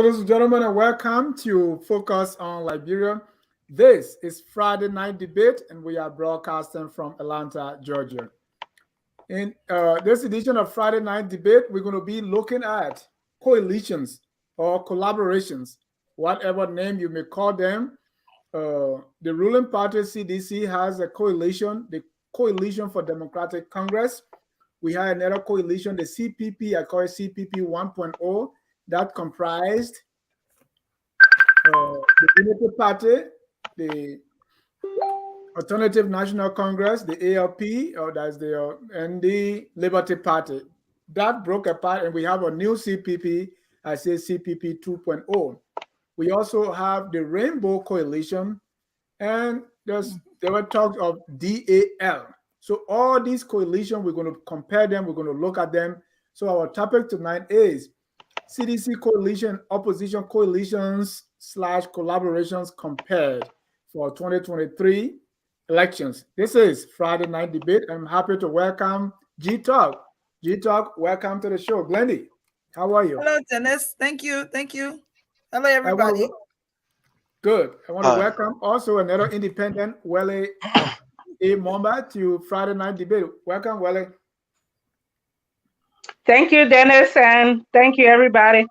ladies and gentlemen, and welcome to Focus on Liberia. This is Friday Night Debate, and we are broadcasting from Atlanta, Georgia. In this edition of Friday Night Debate, we're going to be looking at coalitions or collaborations, whatever name you may call them. The ruling party, CDC, has a coalition, the Coalition for Democratic Congress. We had another coalition, the CPP, I call it CPP 1.0, that comprised the Unity Party, the Alternative National Congress, the ALP, and the Liberty Party. That broke apart, and we have a new CPP, I say CPP 2.0. We also have the Rainbow Coalition, and there were talks of DAL. So all these coalitions, we're going to compare them, we're going to look at them. So our topic tonight is CDC coalition, opposition coalitions / collaborations compared for 2023 elections. This is Friday Night Debate. I'm happy to welcome G-Talk. G-Talk, welcome to the show. Glendy, how are you? Hello, Dennis. Thank you. Thank you. Hello, everybody. Good. I want to welcome also another independent, Wele A. member to Friday Night Debate. Welcome, Wele. Thank you, Dennis, and thank you, everybody.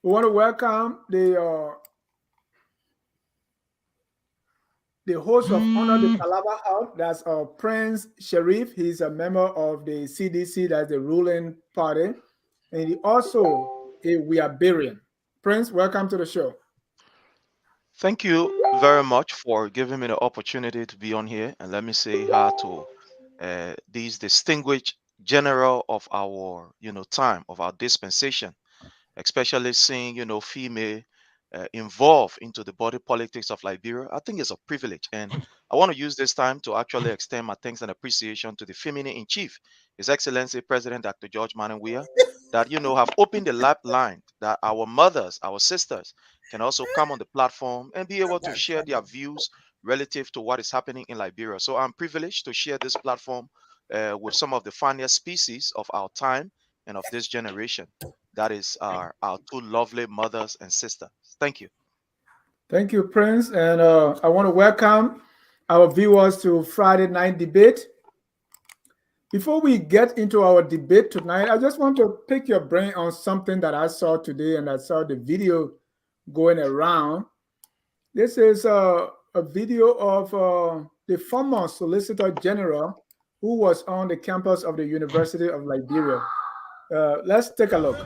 We want to welcome the host of Honor the Calabar House. That's Prince Sharif. He's a member of the CDC, that's the ruling party. And he also a Weabarian. Prince, welcome to the show. Thank you very much for giving me the opportunity to be on here. And let me say hi to these distinguished general of our, time, of our dispensation, especially seeing, female involved into the body politics of Liberia. I think it's a privilege. And I want to use this time to actually extend my thanks and appreciation to the feminine in chief, His Excellency President Dr. George Manawia, that, have opened the lifeline that our mothers, our sisters can also come on the platform and be able to share their views relative to what is happening in Liberia. So I'm privileged to share this platform with some of the finest species of our time and of this generation. That is our two lovely mothers and sisters. Thank you. Thank you, Prince. And I want to welcome our viewers to Friday Night Debate. Before we get into our debate tonight, I just want to pick your brain on something that I saw today, and I saw the video going around. This is a video of the former Solicitor General who was on the campus of the University of Liberia. Let's take a look.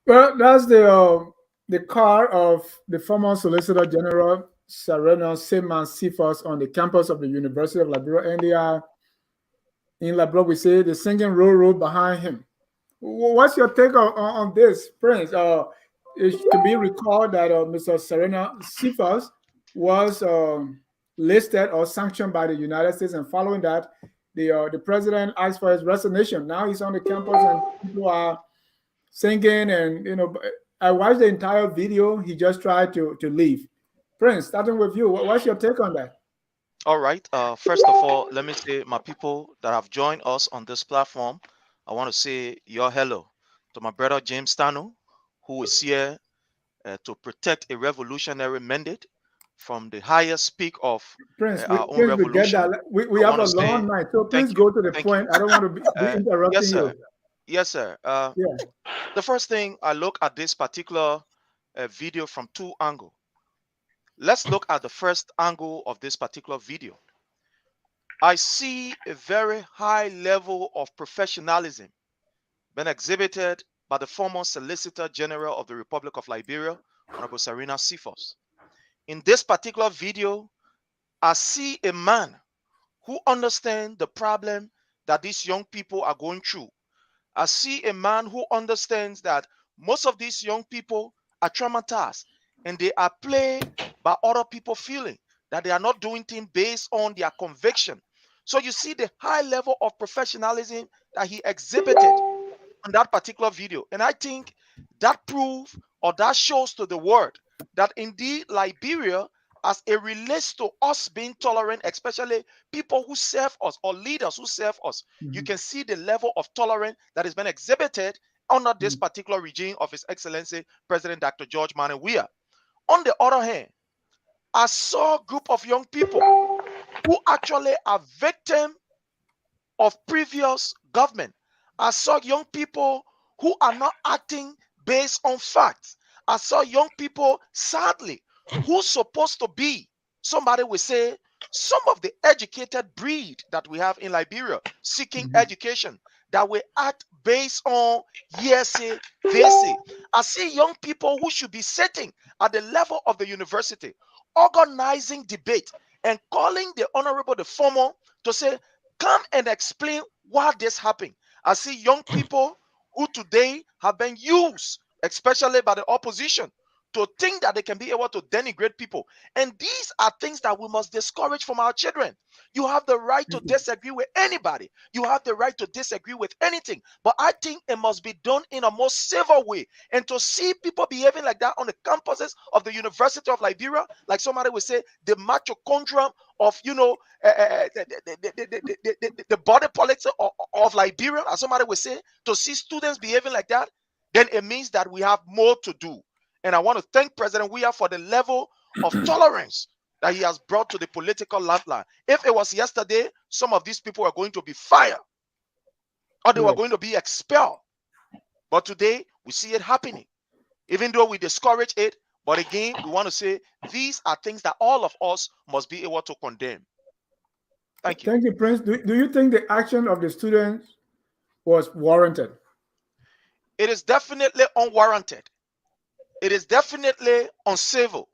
Well, that's the car of the former Solicitor General Serena Seaman Cephas on the campus of the University of Liberia, and they are in Liberia. We say the singing row behind him. What's your take on this, Prince? It should be recalled that Mr. Serena Cephas was listed or sanctioned by the United States, and following that, the president asked for his resignation. Now he's on the campus and people are singing, and I watched the entire video. He just tried to leave. Prince, starting with you, what's your take on that? All right. First of all, let me say, my people that have joined us on this platform, I want to say your hello to my brother James Tano, who is here to protect a revolutionary mandate from the highest peak of Prince, our own Prince, we get revolution. that. We I have want a to say long night, so please thank you. go to the Thank point. you. I don't want to be Yes, interrupting sir. you. Yes, sir. Yeah. The first thing, I look at this particular video from two angles. Let's look at the first angle of this particular video. I see a very high level of professionalism been exhibited by the former Solicitor General of the Republic of Liberia, Honorable Serena Sifos. In this particular video, I see a man who understands the problem that these young people are going through. I see a man who understands that most of these young people are traumatized and they are plagued by other people feeling that they are not doing things based on their conviction. So you see the high level of professionalism that he exhibited on that particular video. And I think that proves or that shows to the world that indeed Liberia, as it relates to us being tolerant, especially people who serve us or leaders who serve us, you can see the level of tolerance that has been exhibited under this particular regime of His Excellency President Dr. George Manneh Weah. On the other hand, I saw a group of young people who actually are victims of previous government. I saw young people who are not acting based on facts. I saw young people, sadly, who's supposed to be, somebody will say, some of the educated breed that we have in Liberia seeking education that will act based on hearsay, they. I see young people who should be sitting at the level of the university, organizing debate and calling the honorable, the former, to say, come and explain why this happened. I see young people who today have been used, especially by the opposition, to think that they can be able to denigrate people. And these are things that we must discourage from our children. You have the right to disagree with anybody. You have the right to disagree with anything. But I think it must be done in a more civil way. And to see people behaving like that on the campuses of the University of Liberia, like somebody would say, the mitochondrium of, the body politics of Liberia, as somebody would say, to see students behaving like that, then it means that we have more to do. And I want to thank President Weah for the level of tolerance that he has brought to the political lifeline. If it was yesterday, some of these people were going to be fired or they were going to be expelled. But today, we see it happening, even though we discourage it. But again, we want to say these are things that all of us must be able to condemn. Thank you. Thank you, Prince. Do you think the action of the students was warranted? It is definitely unwarranted. It is definitely uncivil.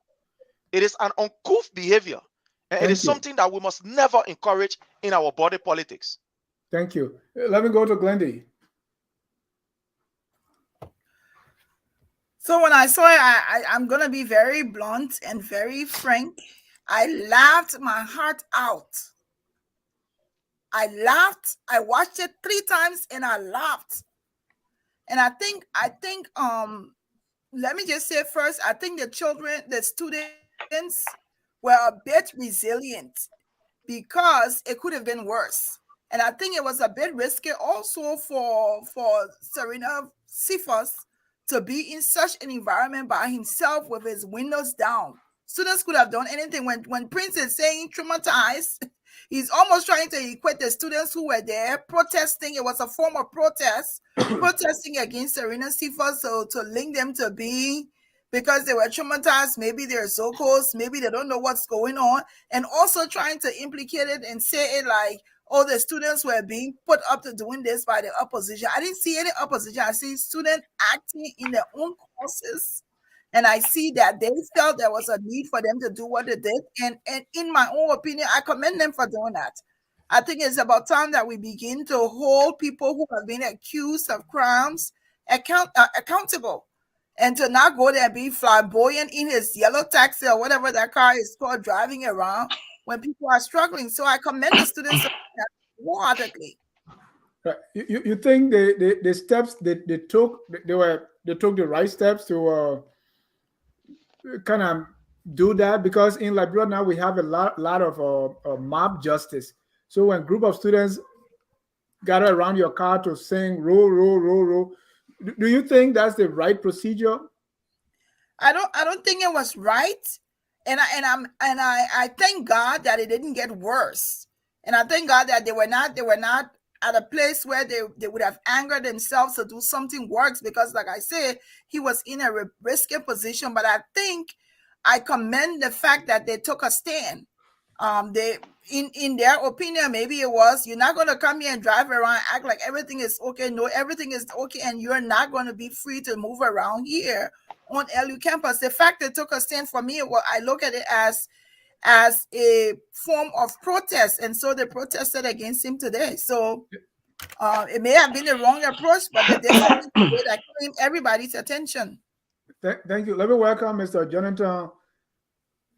It is an uncouth behavior. And it is something that we must never encourage in our body politics. Thank you. Let me go to Glendy. So when I saw it, I'm going to be very blunt and very frank. I laughed my heart out. I laughed. I watched it 3 times and I laughed. And I think, let me just say first, I think the students were a bit resilient because it could have been worse. And I think it was a bit risky also for Serena Sifos to be in such an environment by himself with his windows down. Students could have done anything. When Prince is saying traumatized, he's almost trying to equate the students who were there protesting. It was a form of protest, protesting against Serena Sifos, so to link them to being because they were traumatized. Maybe they're Zocos, maybe they don't know what's going on, and also trying to implicate it and say it like, oh, the students were being put up to doing this by the opposition. I didn't see any opposition. I see students acting in their own courses. And I see that they felt there was a need for them to do what they did. And in my own opinion, I commend them for doing that. I think it's about time that we begin to hold people who have been accused of crimes accountable, and to not go there and be flamboyant in his yellow taxi or whatever that car is called driving around when people are struggling. So I commend the students wholeheartedly. Right. You think the steps they took, they took the right steps to kind of do that? Because in Liberia now we have a lot of mob justice. So when group of students gather around your car to sing roll roll roll roll, do you think that's the right procedure? I don't think it was right. I thank God that it didn't get worse. And I thank God that they were not at a place where they would have angered themselves to do something worse, because like I said, he was in a risky position. But I think I commend the fact that they took a stand. They in their opinion, maybe it was, you're not going to come here and drive around, act like everything is okay. No, everything is okay, and you're not going to be free to move around here on LU campus. The fact they took a stand, for me, well, I look at it as a form of protest, and so they protested against him today. So it may have been the wrong approach, but they did something today that claimed everybody's attention. Thank you. Let me welcome Mr. Jonathan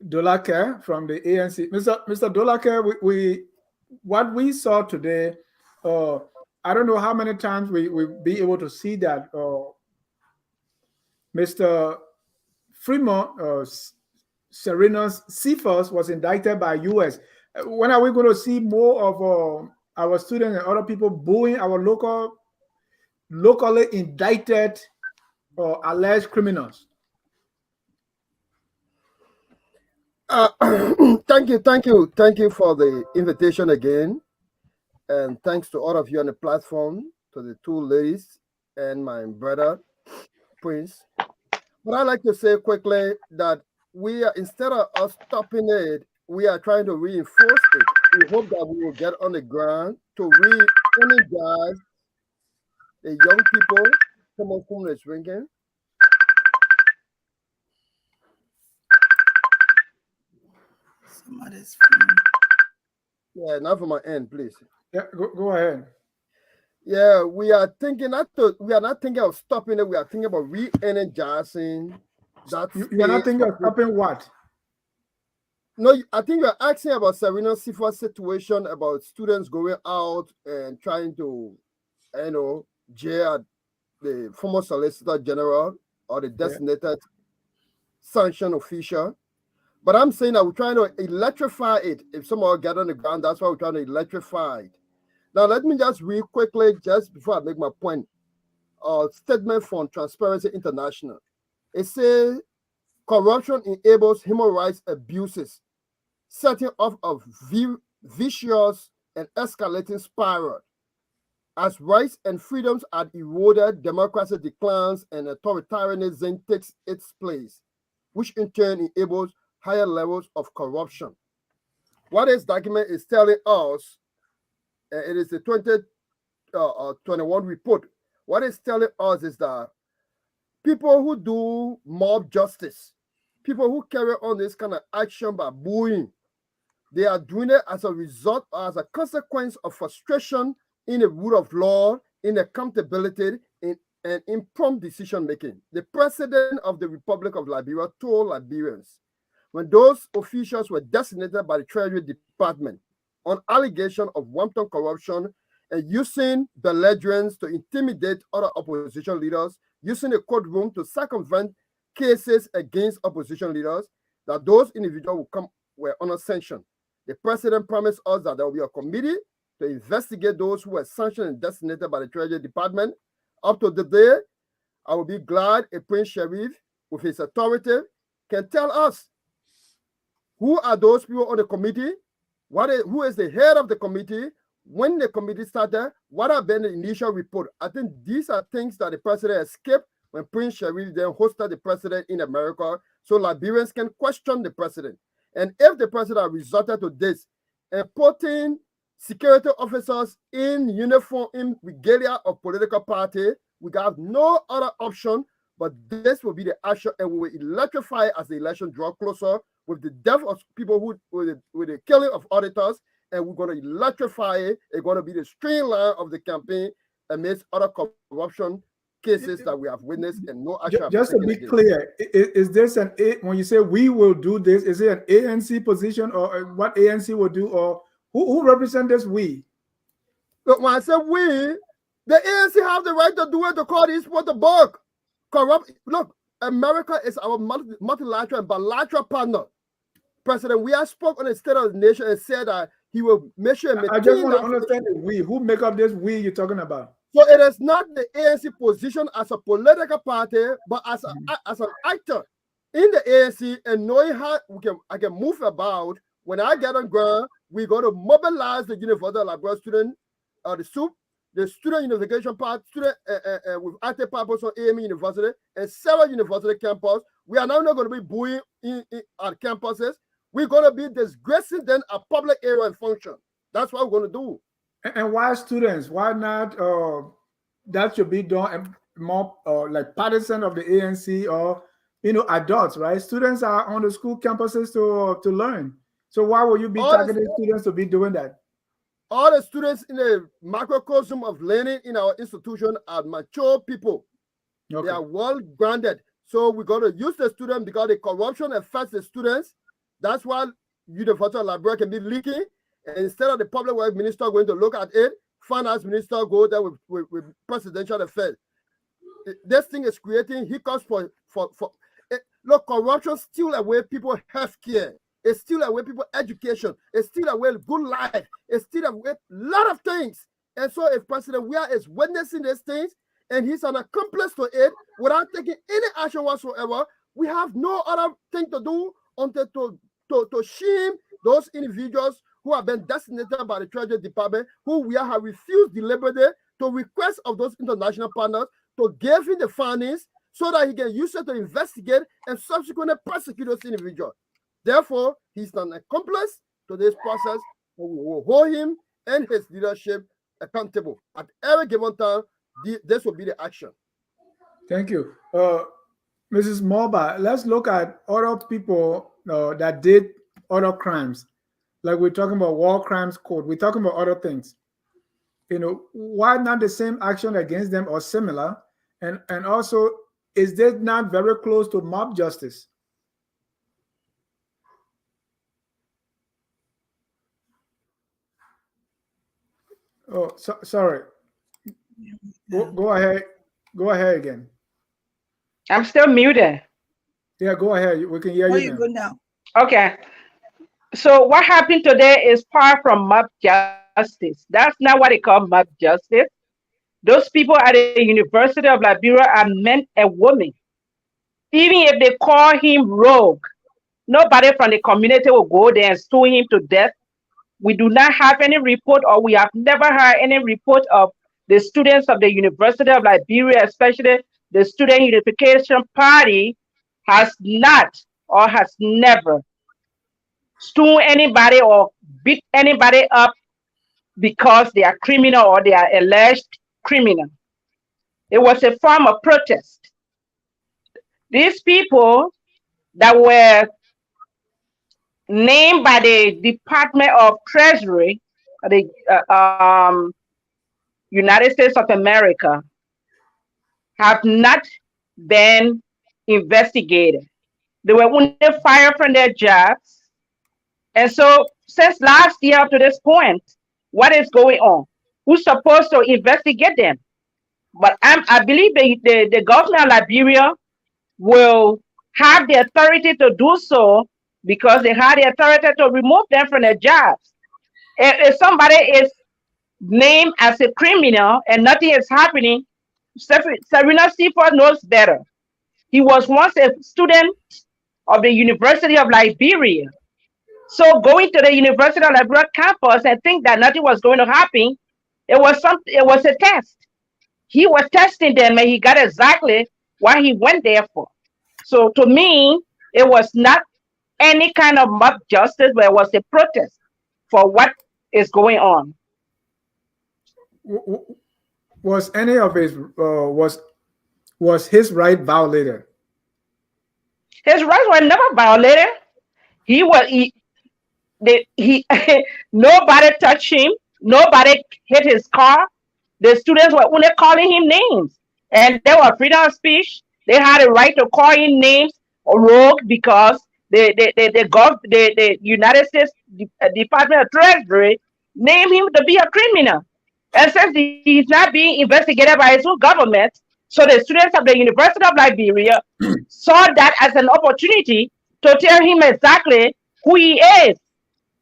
Dolake from the ANC. Mr. Dolake, we what we saw today, I don't know how many times we be able to see that Mr. Fremont Serena's Cephas was indicted by US. When are we going to see more of our students and other people booing our locally indicted or alleged criminals? Thank you for the invitation again, and thanks to all of you on the platform, to the two ladies and my brother Prince. But I'd like to say quickly that we are, instead of us stopping it, we are trying to reinforce it. We hope that we will get on the ground to re-energize the young people, some of whom are drinking. Somebody's Yeah, not from my end, please. Yeah, go ahead. Yeah, we are not thinking of stopping it. We are thinking about re-energizing that. You are not thinking of stopping what? No, I think you're asking about Serena Sifa's situation, about students going out and trying to, jail at the former Solicitor General or the designated sanction official. But I'm saying that we're trying to electrify it. If someone get on the ground, that's why we're trying to electrify it. Now, let me just read quickly, just before I make my point, a statement from Transparency International. It says, corruption enables human rights abuses, setting off a vicious and escalating spiral. As rights and freedoms are eroded, democracy declines and authoritarianism takes its place, which in turn enables higher levels of corruption. What this document is telling us, it is the 2021 report. What it's telling us is that people who do mob justice, people who carry on this kind of action by booing, they are doing it as a result, as a consequence of frustration in the rule of law, in accountability, and in prompt decision making. The president of the Republic of Liberia told Liberians, when those officials were designated by the Treasury Department on allegation of wanton corruption and using belligerents to intimidate other opposition leaders, using the courtroom to circumvent cases against opposition leaders, that those individuals were under sanction. The president promised us that there will be a committee to investigate those who were sanctioned and designated by the Treasury Department. Up to the day, I will be glad if Prince Sheriff, with his authority, can tell us who are those people on the committee, who is the head of the committee, when the committee started, what have been the initial report. I think these are things that the president escaped when Prince Sheriff then hosted the president in America, so Liberians can question the president. And if the president resorted to this and putting security officers in uniform, in regalia of political party, we have no other option, but this will be the action, and we will electrify as the election draw closer with the death of people with the killing of auditors, and we're going to electrify it. It's going to be the streamline of the campaign amidst other corruption cases that we have witnessed, and no action. Just to be clear, is this when you say we will do this, is it an ANC position, or what ANC will do, or who represent this we? Look, when I say we, the ANC have the right to do it to call these people to book. Corrupt. Look, America is our multilateral and bilateral partner. President, we have spoke on the state of the nation and said that he will make sure and I just maintain want to that. understand the we. Who make up this we you're talking about? So it is not the ANC position as a political party, but as an actor in the ANC, and knowing how I can move about. When I get on ground, we're going to mobilize the University Library student, the SUP, the student unification part, student with active purpose on AME University and several university campus. We are now not going to be booing in our campuses. We're going to be disgracing them a public area and function. That's what we're going to do. And why students? Why not? That should be done more like partisan of the ANC or adults, right? Students are on the school campuses to learn. So why will you be targeting students to be doing that? All the students in the microcosm of learning in our institution are mature people. Okay. They are well grounded. So we're going to use the students because the corruption affects the students. That's why University Library can be leaking. And instead of the public works minister going to look at it, finance minister go there with presidential affairs. This thing is creating hiccups for look, corruption steals away people health care. It steals away people education. It steals away good life. It steals away a lot of things. And so if President Weah is witnessing these things and he's an accomplice to it without taking any action whatsoever, we have no other thing to do until to shame those individuals who have been designated by the Treasury Department, who we have refused deliberately to request of those international partners to give him the findings so that he can use it to investigate and subsequently prosecute those individuals. Therefore, he's an accomplice to this process, and we will hold him and his leadership accountable. At every given time, this will be the action. Thank you. Mrs. Moba, let's look at other people that did other crimes. Like we're talking about war crimes code. We're talking about other things. Why not the same action against them or similar? And also, is this not very close to mob justice? Oh, sorry. Go ahead. Go ahead again. I'm still muted. Yeah, go ahead. We can hear you. You're good now. Okay. So what happened today is far from mob justice. That's not what they call mob justice. Those people at the University of Liberia are men and women. Even if they call him rogue, nobody from the community will go there and sue him to death. We do not have any report, or we have never heard any report of the students of the University of Liberia, especially the Student Unification Party, has not or has never sue anybody or beat anybody up because they are criminal or they are alleged criminal. It was a form of protest. These people that were named by the Department of Treasury, the United States of America, have not been investigated. They were only fired from their jobs. And so since last year up to this point, what is going on? Who's supposed to investigate them? But I believe the government of Liberia will have the authority to do so because they have the authority to remove them from their jobs. If somebody is named as a criminal and nothing is happening, Serena Seaford knows better. He was once a student of the University of Liberia. So going to the University of Liberia campus and think that nothing was going to happen, it was a test. He was testing them and he got exactly what he went there for. So to me, it was not any kind of mob justice, but it was a protest for what is going on. Was any of his was his right violated? His rights were never violated. Nobody touched him. Nobody hit his car. The students were only calling him names, and they were freedom of speech. They had a right to call him names or rogue because the United States Department of Treasury named him to be a criminal. And since he's not being investigated by his own government, so the students of the University of Liberia saw that as an opportunity to tell him exactly who he is.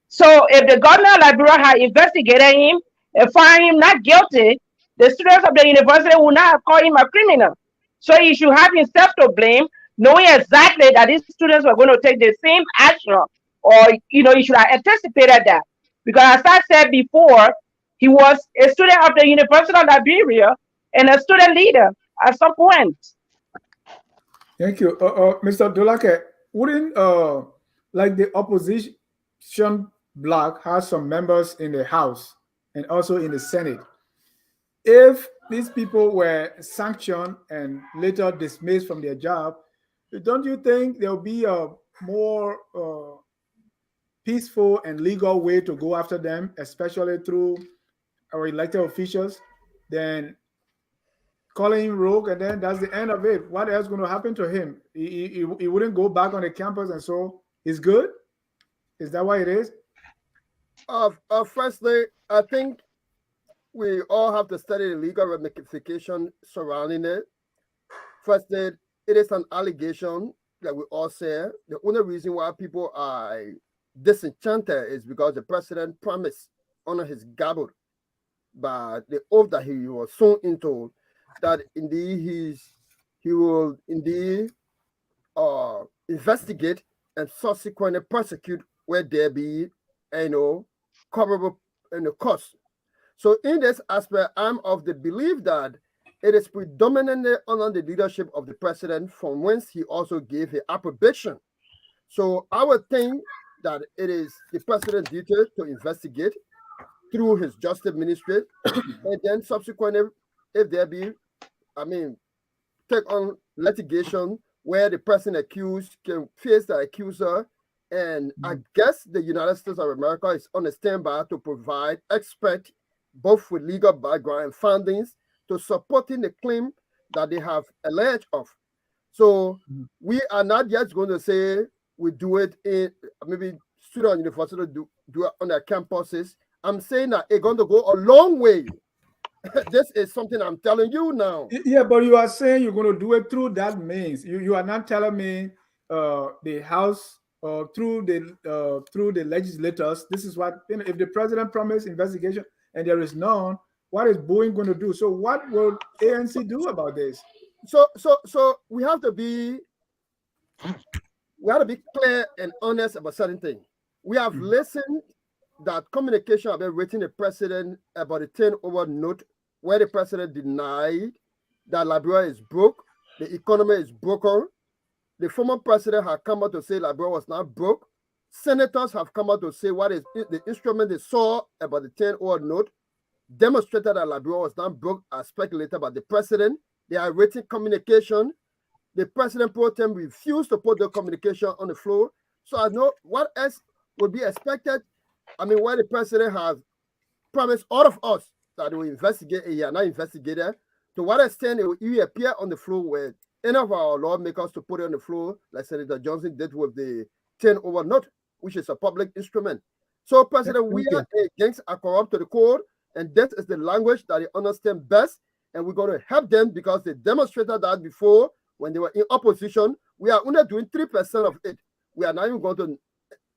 So if the governor of Liberia had investigated him and found him not guilty, the students of the university would not have called him a criminal. So he should have himself to blame, knowing exactly that these students were going to take the same action, or he should have anticipated that. Because as I said before, he was a student of the University of Liberia and a student leader at some point. Thank you. Mr. Dolake, wouldn't like the opposition bloc has some members in the House and also in the Senate? If these people were sanctioned and later dismissed from their job, don't you think there'll be a more peaceful and legal way to go after them, especially through our elected officials, than calling him rogue, and then that's the end of it? What else going to happen to him? He wouldn't go back on the campus, and so he's good. Is that why it is? Firstly, I think we all have to study the legal ramification surrounding it. Firstly, it is an allegation that we all say. The only reason why people are disenchanted is because the president promised honor his gavel by the oath that he was sworn into, that indeed he will indeed investigate and subsequently prosecute where there be coverable cost. So in this aspect, I'm of the belief that it is predominantly under the leadership of the president, from whence he also gave his approbation. So I would think that it is the president's duty to investigate through his justice ministry, and then subsequently, if there be, take on litigation where the person accused can face the accuser. And I guess the United States of America is on a standby to provide expert, both with legal background and findings, to supporting the claim that they have alleged of. So we are not yet going to say we do it in maybe student university do it on their campuses. I'm saying that it's going to go a long way. This is something I'm telling you now. Yeah, but you are saying you're going to do it through that means. You are not telling me the House or through the legislators. This is what, if the president promised investigation and there is none, what is Boeing going to do? So what will ANC do about this? So we have to be clear and honest about certain things. We have listened that communication about written the president about the 10-over note, where the president denied that Liberia is broke, the economy is broken. The former president had come out to say Liberia was not broke. Senators have come out to say what is the instrument they saw about the 10-over note demonstrated that Liberia was not broke as speculated by the president. They are written communication. The president pro tem refused to put the communication on the floor. So I know what else would be expected. Where the president has promised all of us that he will investigate, he are not investigated. To what extent it will appear on the floor with any of our lawmakers to put it on the floor, like Senator Johnson did with the 10-over note, which is a public instrument. So, President, we are against a corrupt to the core, and this is the language that they understand best, and we're going to help them because they demonstrated that before when they were in opposition. We are only doing 3% of it. We are not even going to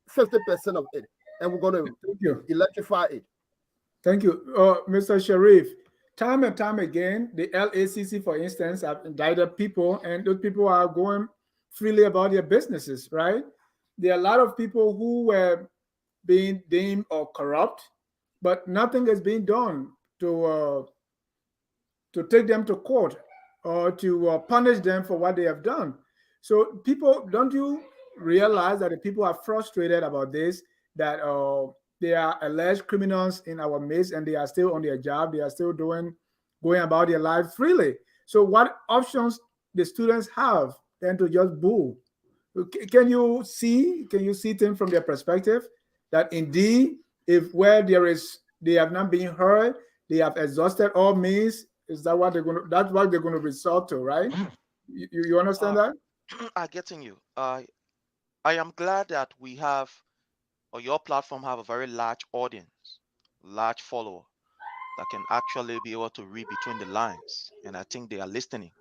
50% of it, and we're going to electrify it. Thank you. Mr. Sharif, time and time again, the LACC, for instance, have indicted people, and those people are going freely about their businesses, right? There are a lot of people who were being deemed or corrupt, but nothing is being done to take them to court or to punish them for what they have done. So people, don't you realize that the people are frustrated about this, that they are alleged criminals in our midst and they are still on their job, they are still going about their life freely. So what options the students have than to just boo? Can you see things from their perspective that indeed, if where they have not been heard, they have exhausted all means? Is that what that's what they're going to resort to, right? You understand that? I'm getting you. I am glad that we have, or your platform have, a very large audience, large follower. that can actually be able to read between the lines. And I think they are listening.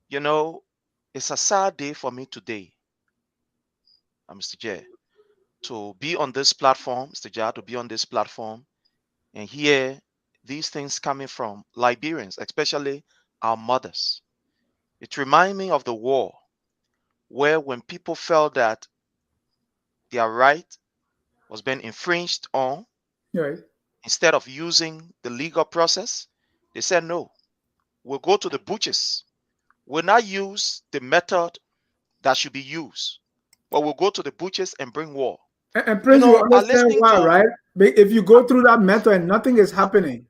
You know, it's a sad day for me today, Mr. J, to be on this platform, Mr. J, to be on this platform and hear these things coming from Liberians, especially our mothers. It reminds me of the war, where when people felt that their right was being infringed on, Right. instead of using the legal process, they said, no, we'll go to the butchers. We'll not use the method that should be used, but we'll go to the butchers and bring war. And You Prince, you know, I understand listening why, to, right? If you go through that method and nothing is happening,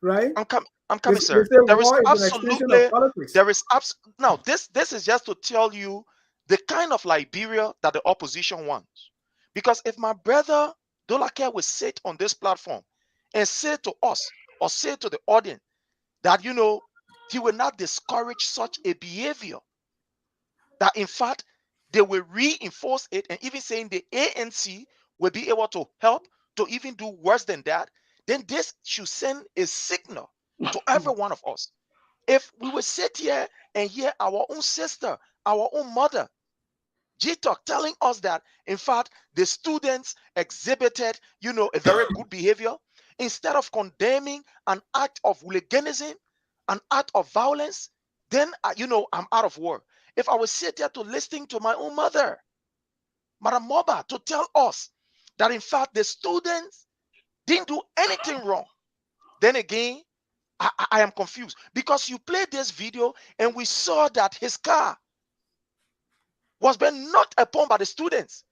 right? I'm They, coming, they sir. say There is war is an extension of absolutely, politics. there is now this is just to tell you the kind of Liberia that the opposition wants. Because if my brother Dolake will sit on this platform and say to us or say to the audience that he will not discourage such a behavior, that in fact they will reinforce it, and even saying the ANC will be able to help to even do worse than that, then this should send a signal to every one of us. If we will sit here and hear our own sister, our own mother, G-Talk telling us that, in fact, the students exhibited, a very good behavior, instead of condemning an act of hooliganism, an act of violence, then, I'm out of work. If I will sit here to listening to my own mother, Madam Moba, to tell us that, in fact, the students didn't do anything wrong, then again, I am confused, because you played this video and we saw that his car was being knocked upon by the students.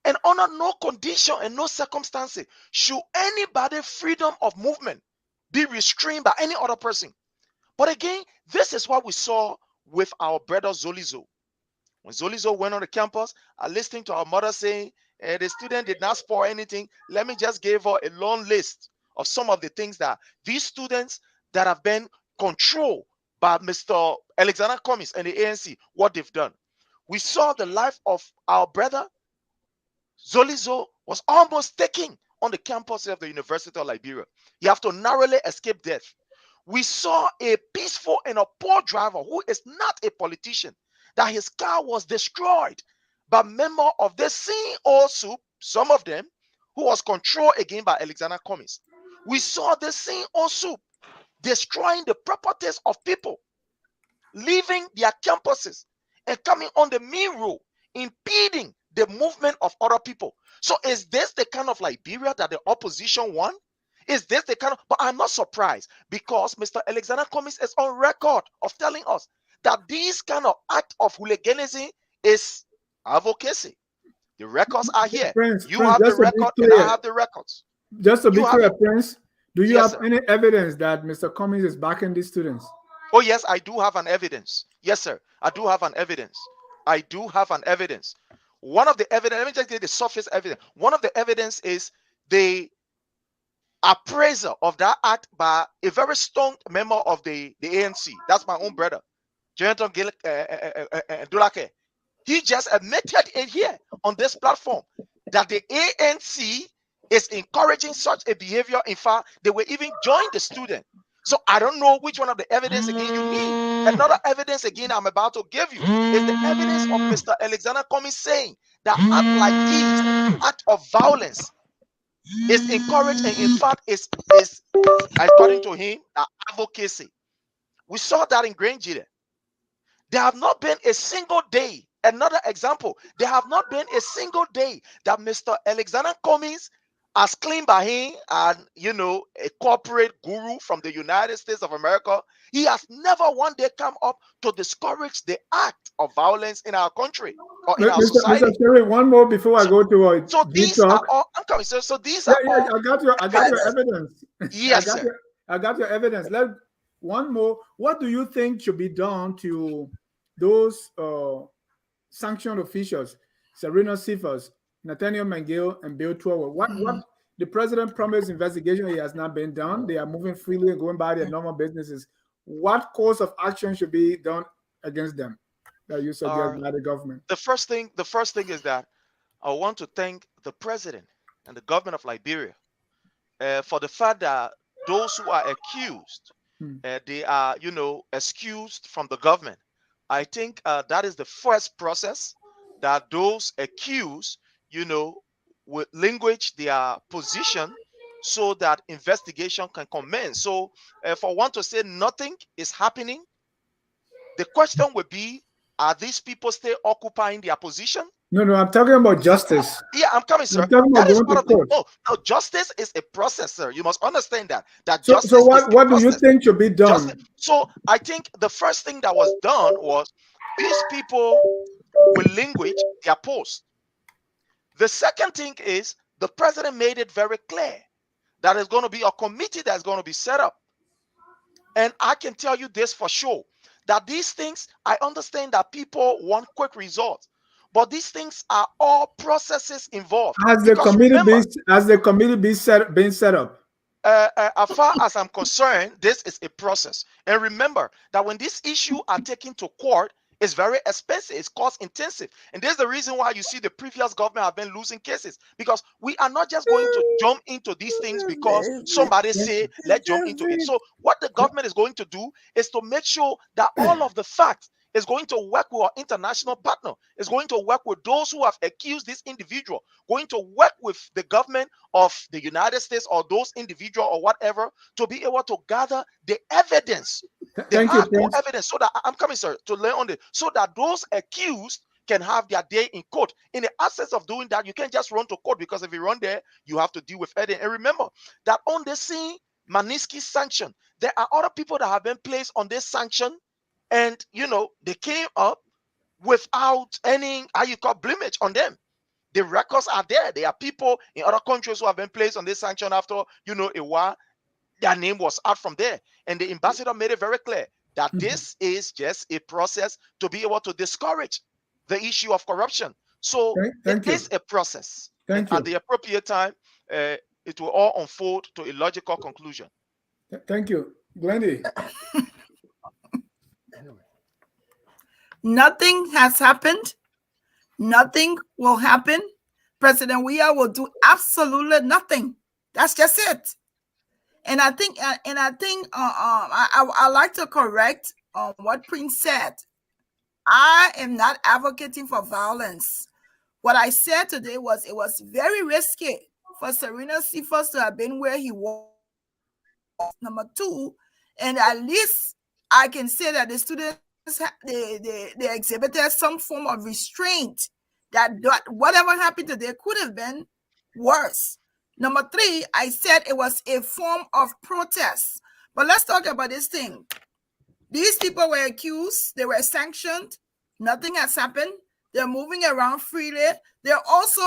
And under no condition and no circumstances should anybody freedom of movement be restrained by any other person. But again, this is what we saw with our brother Zolizo. When Zolizo went on the campus, I listened to our mother saying, the student did not spoil anything. Let me just give her a long list of some of the things that these students that have been controlled by Mr. Alexander Cummings and the ANC, what they've done. We saw the life of our brother Zolizo was almost taken on the campus of the University of Liberia. He have to narrowly escape death. We saw a peaceful and a poor driver who is not a politician, that his car was destroyed by member of the same old soup, some of them, who was controlled again by Alexander Cummings. We saw the same old soup destroying the properties of people, leaving their campuses and coming on the main road, impeding the movement of other people. So is this the kind of Liberia that the opposition want? Is this the kind of, but I'm not surprised, because Mr. Alexander Cummings is on record of telling us that this kind of act of hooliganism is advocacy. The records are here. You Prince, have the just to be record and I clear, have the records. just to You be have clear, it. Prince, do you Yes, have sir. any evidence that Mr. Cummings is backing these students? Oh, yes, I do have an evidence. Yes, sir. I do have an evidence. I do have an evidence. One of the evidence, let me just get the surface evidence. One of the evidence is the appraisal of that act by a very strong member of the ANC. That's my own brother, Jonathan Dulake. He just admitted it here on this platform that the ANC is encouraging such a behavior. In fact, they will even join the student. So I don't know which one of the evidence again you need. Another evidence again I'm about to give you is the evidence of Mr. Alexander Cummings saying that act like this, act of violence, is encouraged, and in fact is according to him advocacy. We saw that in Granger. There have not been a single day. Another example, there have not been a single day that Mr. Alexander Cummings, as claimed by him and a corporate guru from the United States of America, he has never one day come up to discourage the act of violence in our country or in our Mr. society. Sherry, one more before I So, go to so G these are Talk. all. I'm coming. So these Yeah, are yeah, all I got your evidence. evidence. I Yes, got sir. your evidence. Let one more. What do you think should be done to those sanctioned officials, Serena Cephas, Nathaniel McGill, and Bill Twelve? What the president promised investigation, it has not been done. They are moving freely and going by their normal businesses. What course of action should be done against them that you suggest by the government? The first thing is that I want to thank the president and the government of Liberia for the fact that those who are accused, Hmm. they are, excused from the government. I think that is the first process, that those accused, will language their position so that investigation can commence. So for one to say nothing is happening, the question would be, are these people still occupying their position? No, I'm talking about justice. Yeah, I'm coming, sir. I'm talking about That is going part to of the. court. Oh, no, justice is a process, sir. You must understand that. That So justice is a what do you process. think should be Justice. done? So I think the first thing that was done was these people will language their post. The second thing is the president made it very clear that there's going to be a committee that's going to be set up. And I can tell you this for sure, that these things, I understand that people want quick results, but these things are all processes involved. Has the Because committee remember, been set up? as far as I'm concerned, this is a process. And remember that when these issues are taken to court, it's very expensive, it's cost intensive. And there's the reason why you see the previous government have been losing cases, because we are not just going to jump into these things because somebody say, let's jump into it. So what the government is going to do is to make sure that all of the facts is going to work with our international partner, is going to work with those who have accused this individual, going to work with the government of the United States or those individual or whatever, to be able to gather the evidence, the Thank you, hardcore Prince. evidence, so that I'm coming, sir, to lay on it, so that those accused can have their day in court. In the absence of doing that, you can't just run to court, because if you run there, you have to deal with evidence. And remember that on the scene, Manisky sanction, there are other people that have been placed on this sanction, and they came up without any, how you call, blemish on them. The records are there. There are people in other countries who have been placed on this sanction after a while. Their name was out from there, and the ambassador made it very clear that this is just a process to be able to discourage the issue of corruption. So Thank it you. is a process, and Thank you. at the appropriate time, it will all unfold to a logical conclusion. Thank you, Glendy. Nothing has happened. Nothing will happen. President Weah will do absolutely nothing. That's just it. And I think, I like to correct what Prince said. I am not advocating for violence. What I said today was it was very risky for Serena Cephas to have been where he was. Number two, and at least I can say that the students they exhibited some form of restraint, that whatever happened today could have been worse. Number three, I said it was a form of protest. But let's talk about this thing. These people were accused, they were sanctioned, nothing has happened. They're moving around freely. They're also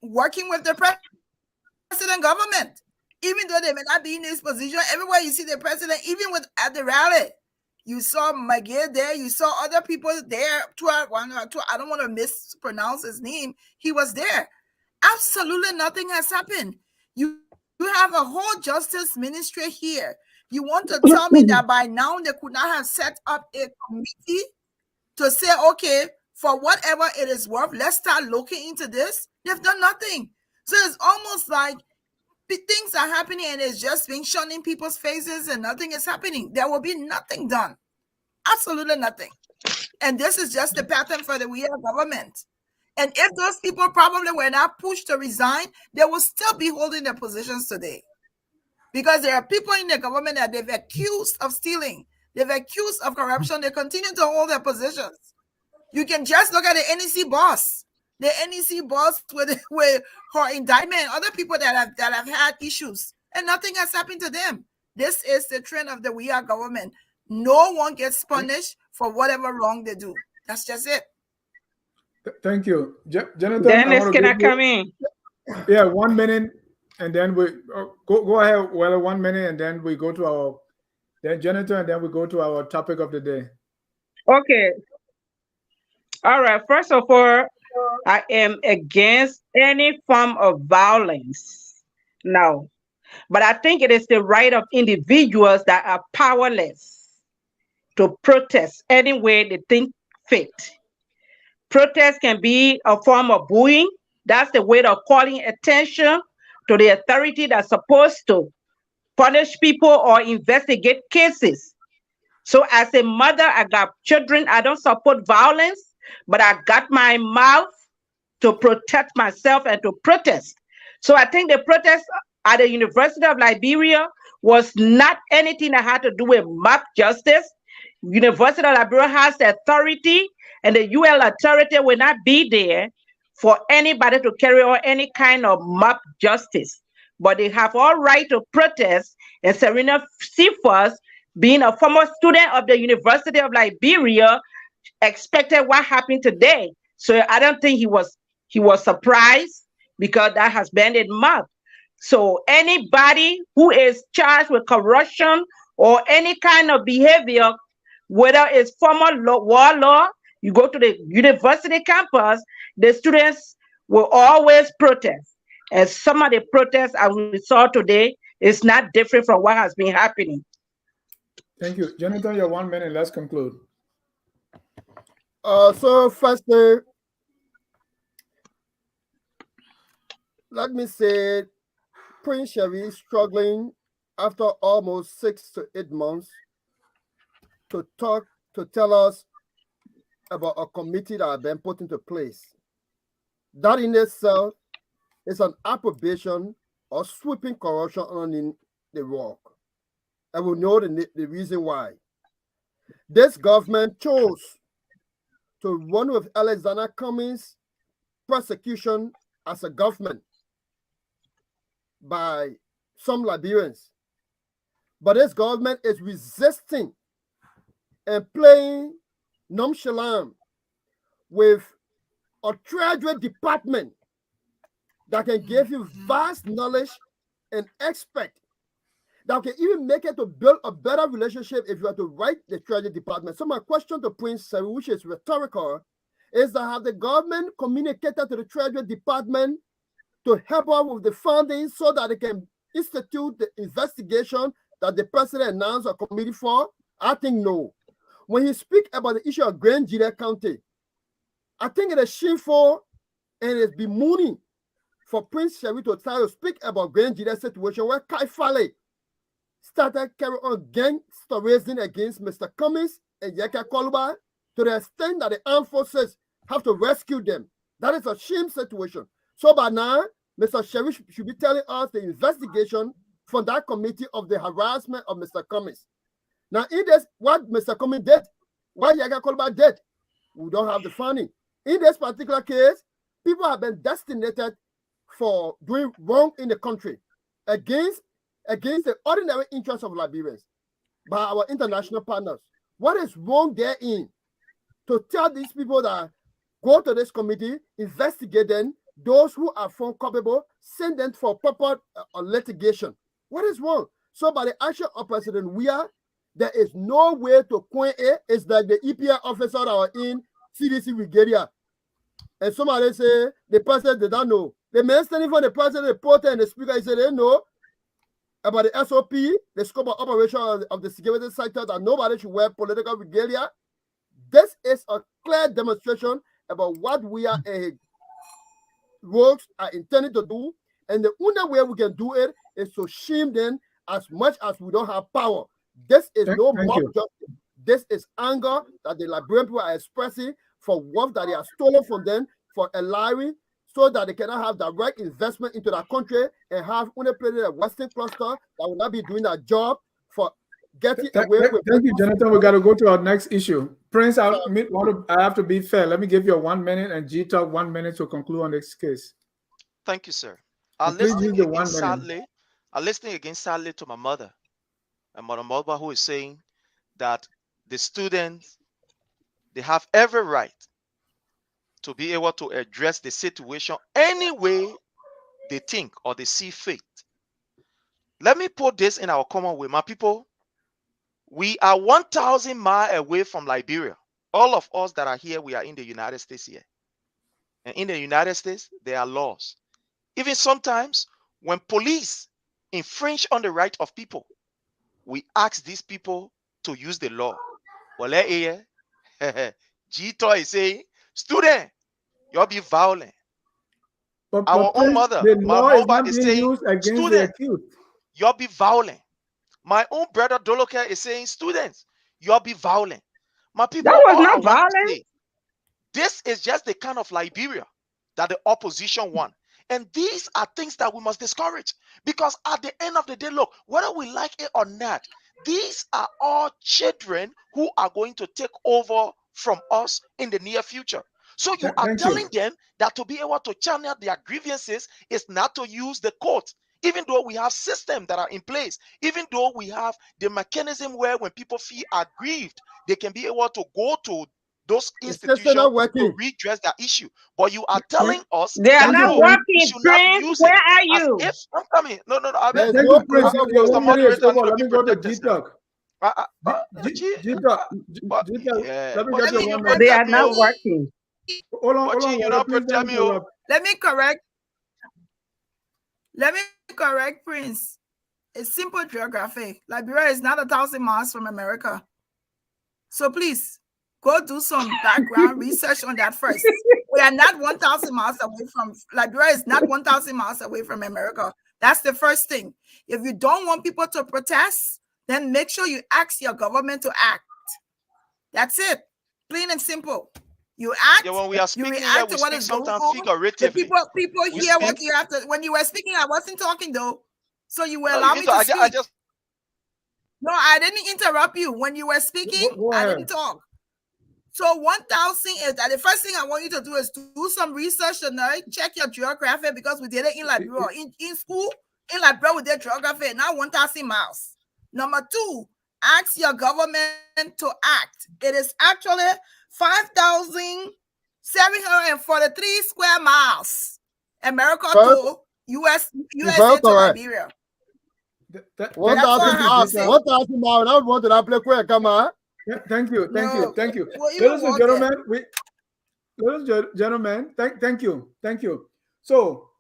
working with the president government. Even though they may not be in this position, everywhere you see the president, even at the rally, you saw McGill there, you saw other people there. I don't want to mispronounce his name. He was there. Absolutely nothing has happened. You have a whole justice ministry here. You want to tell me that by now they could not have set up a committee to say, okay, for whatever it is worth, let's start looking into this? They've done nothing. So it's almost like things are happening and it's just being shown in people's faces and nothing is happening. There will be nothing done. Absolutely nothing. And this is just the pattern for the Weah government. And if those people probably were not pushed to resign, they will still be holding their positions today. Because there are people in the government that they've accused of stealing. They've accused of corruption. They continue to hold their positions. You can just look at the NEC boss. The NEC boss with her indictment, other people that have had issues, and nothing has happened to them. This is the trend of the Weah government. No one gets punished for whatever wrong they do. That's just it. Thank you. Jonathan, Dennis, can I come in? Yeah, 1 minute, and then we go ahead. Well, 1 minute, and then we go to then Jonathan, and then we go to our topic of the day. Okay. All right. First of all, I am against any form of violence. No. But I think it is the right of individuals that are powerless to protest any way they think fit. Protest can be a form of bullying. That's the way of calling attention to the authority that's supposed to punish people or investigate cases. So as a mother, I got children. I don't support violence, but I got my mouth to protect myself and to protest. So I think the protest at the University of Liberia was not anything that had to do with mob justice. University of Liberia has the authority, and the UL authority will not be there for anybody to carry on any kind of mob justice. But they have all right to protest. And Serena Cephas, being a former student of the University of Liberia, expected what happened today. So I don't think he was surprised because that has been in mob. So anybody who is charged with corruption or any kind of behavior, whether it's formal war law, you go to the university campus, the students will always protest. And some of the protests as we saw today is not different from what has been happening. Thank you. Jonathan, your 1 minute. Let's conclude. So firstly, let me say Prince Sherry is struggling after almost 6 to 8 months to tell us about a committee that has been put into place. That in itself is an approbation of sweeping corruption underneath the rug. And we know the reason why. This government chose to run with Alexander Cummings' prosecution as a government by some Liberians. But this government is resisting and playing nonchalant with a treasury department that can give you vast knowledge and expect that can even make it to build a better relationship if you are to write the treasury department. So my question to Prince Sherry, which is rhetorical, is that have the government communicated to the treasury department to help out with the funding so that they can institute the investigation that the president announced a committee for? I think no. When he speak about the issue of Grand Gila County, I think it is shameful and it is bemoaning for Prince Sherry to try to speak about Grand Gila situation where Kai Fale started carrying on gangster raising against Mr. Cummings and Yaka Koluba to the extent that the armed forces have to rescue them. That is a shame situation. So by now, Mr. Sherry should be telling us the investigation from that committee of the harassment of Mr. Cummings. Now, in this, what Mr. Cummings did, what Yaka Koluba did, we don't have the funding. In this particular case, people have been designated for doing wrong in the country against the ordinary interests of Liberians by our international partners. What is wrong therein? To tell these people that go to this committee, investigate them, those who are found culpable, send them for proper litigation. What is wrong? So by the action of President Weah, there is no way to coin it. It's like the EPA officer that are in CDC Brigadier. And somebody say the president did not know. The man standing for the president, the reporter, and the speaker, he said they know about the SOP, the scope of operation of the security sector, that nobody should wear political regalia. This is a clear demonstration about what we are rogues are intending to do. And the only way we can do it is to shame them as much as we don't have power. This is no mob justice. This is anger that the Liberian people are expressing for wealth that they are stolen from them, for allowing so that they cannot have direct investment into that country and have only played a Western cluster that will not be doing that job for getting away with. Thank you, Jonathan. We got to go to our next issue. Prince, I have to be fair. Let me give you a 1 minute and G Talk 1 minute to conclude on this case. Thank you, sir. I'm listening again sadly to my mother, and Mother Mulba, who is saying that the students, they have every right to be able to address the situation any way they think or they see fit. Let me put this in our common way. My people, we are 1,000 miles away from Liberia. All of us that are here, we are in the United States here. And in the United States, there are laws. Even sometimes when police infringe on the right of people, we ask these people to use the law. Well, here, G-Toy is saying, student, you'll be violent. Our own mother, my mother, is saying, student, you'll be violent. My own brother Doloke is saying, students, you'll be violent. My people, That was all I not want to violent. say, this is just the kind of Liberia that the opposition want. And these are things that we must discourage. Because at the end of the day, look, whether we like it or not, these are all children who are going to take over from us in the near future. So you are Thank telling you. them that to be able to channel their grievances is not to use the court. Even though we have systems that are in place, even though we have the mechanism where when people feel aggrieved, they can be able to go to those The system institutions not to working. redress their issue. But you are Thank, telling us They are that thank you, not no, Prince. we working. should not Prince, use where it are as you? if I'm coming. No, I beg. There's Thank no you, Prince. Your Mr. 1 minute is Moderator need over. to Let be me go to protected now. G-Talk. Gee, G-Talk. G-Talk. yeah, Let me but get Let your me gee, you 1 minute. They protect are me, not oh. working. Hold But gee, on, you Warrior. not Please let protect me me, follow oh. up. let me correct. Let me correct Prince. It's simple geography. Liberia is not 1,000 miles from America. So please go do some background research on that first. We are not 1,000 miles away from Liberia is not 1,000 miles away from America. That's the first thing. If you don't want people to protest, then make sure you ask your government to act. That's it. Plain and simple. You act, Yeah, when we are you speaking here, react we to what speak is going sometimes on. The figuratively. people We hear speak. what you have to. When you were speaking, I wasn't talking though. So you will No, you allow need me to. to I speak. just. No, I didn't interrupt you. When you were speaking, Go I ahead. didn't talk. So 1,000 is that the first thing I want you to do is do some research tonight, check your geography because we did it in Liberia. In school, in Liberia, we did geography, not 1,000 miles. Number two, ask your government to act. It is actually 5,743 square miles. America to US Very USA to correct. Liberia. Thank That's all I you, have to Gita. say. 1,000 miles. Now want to play quick, come on. Thank you. No, Thank you. we'll even Ladies and walk there. gentlemen, thank you. So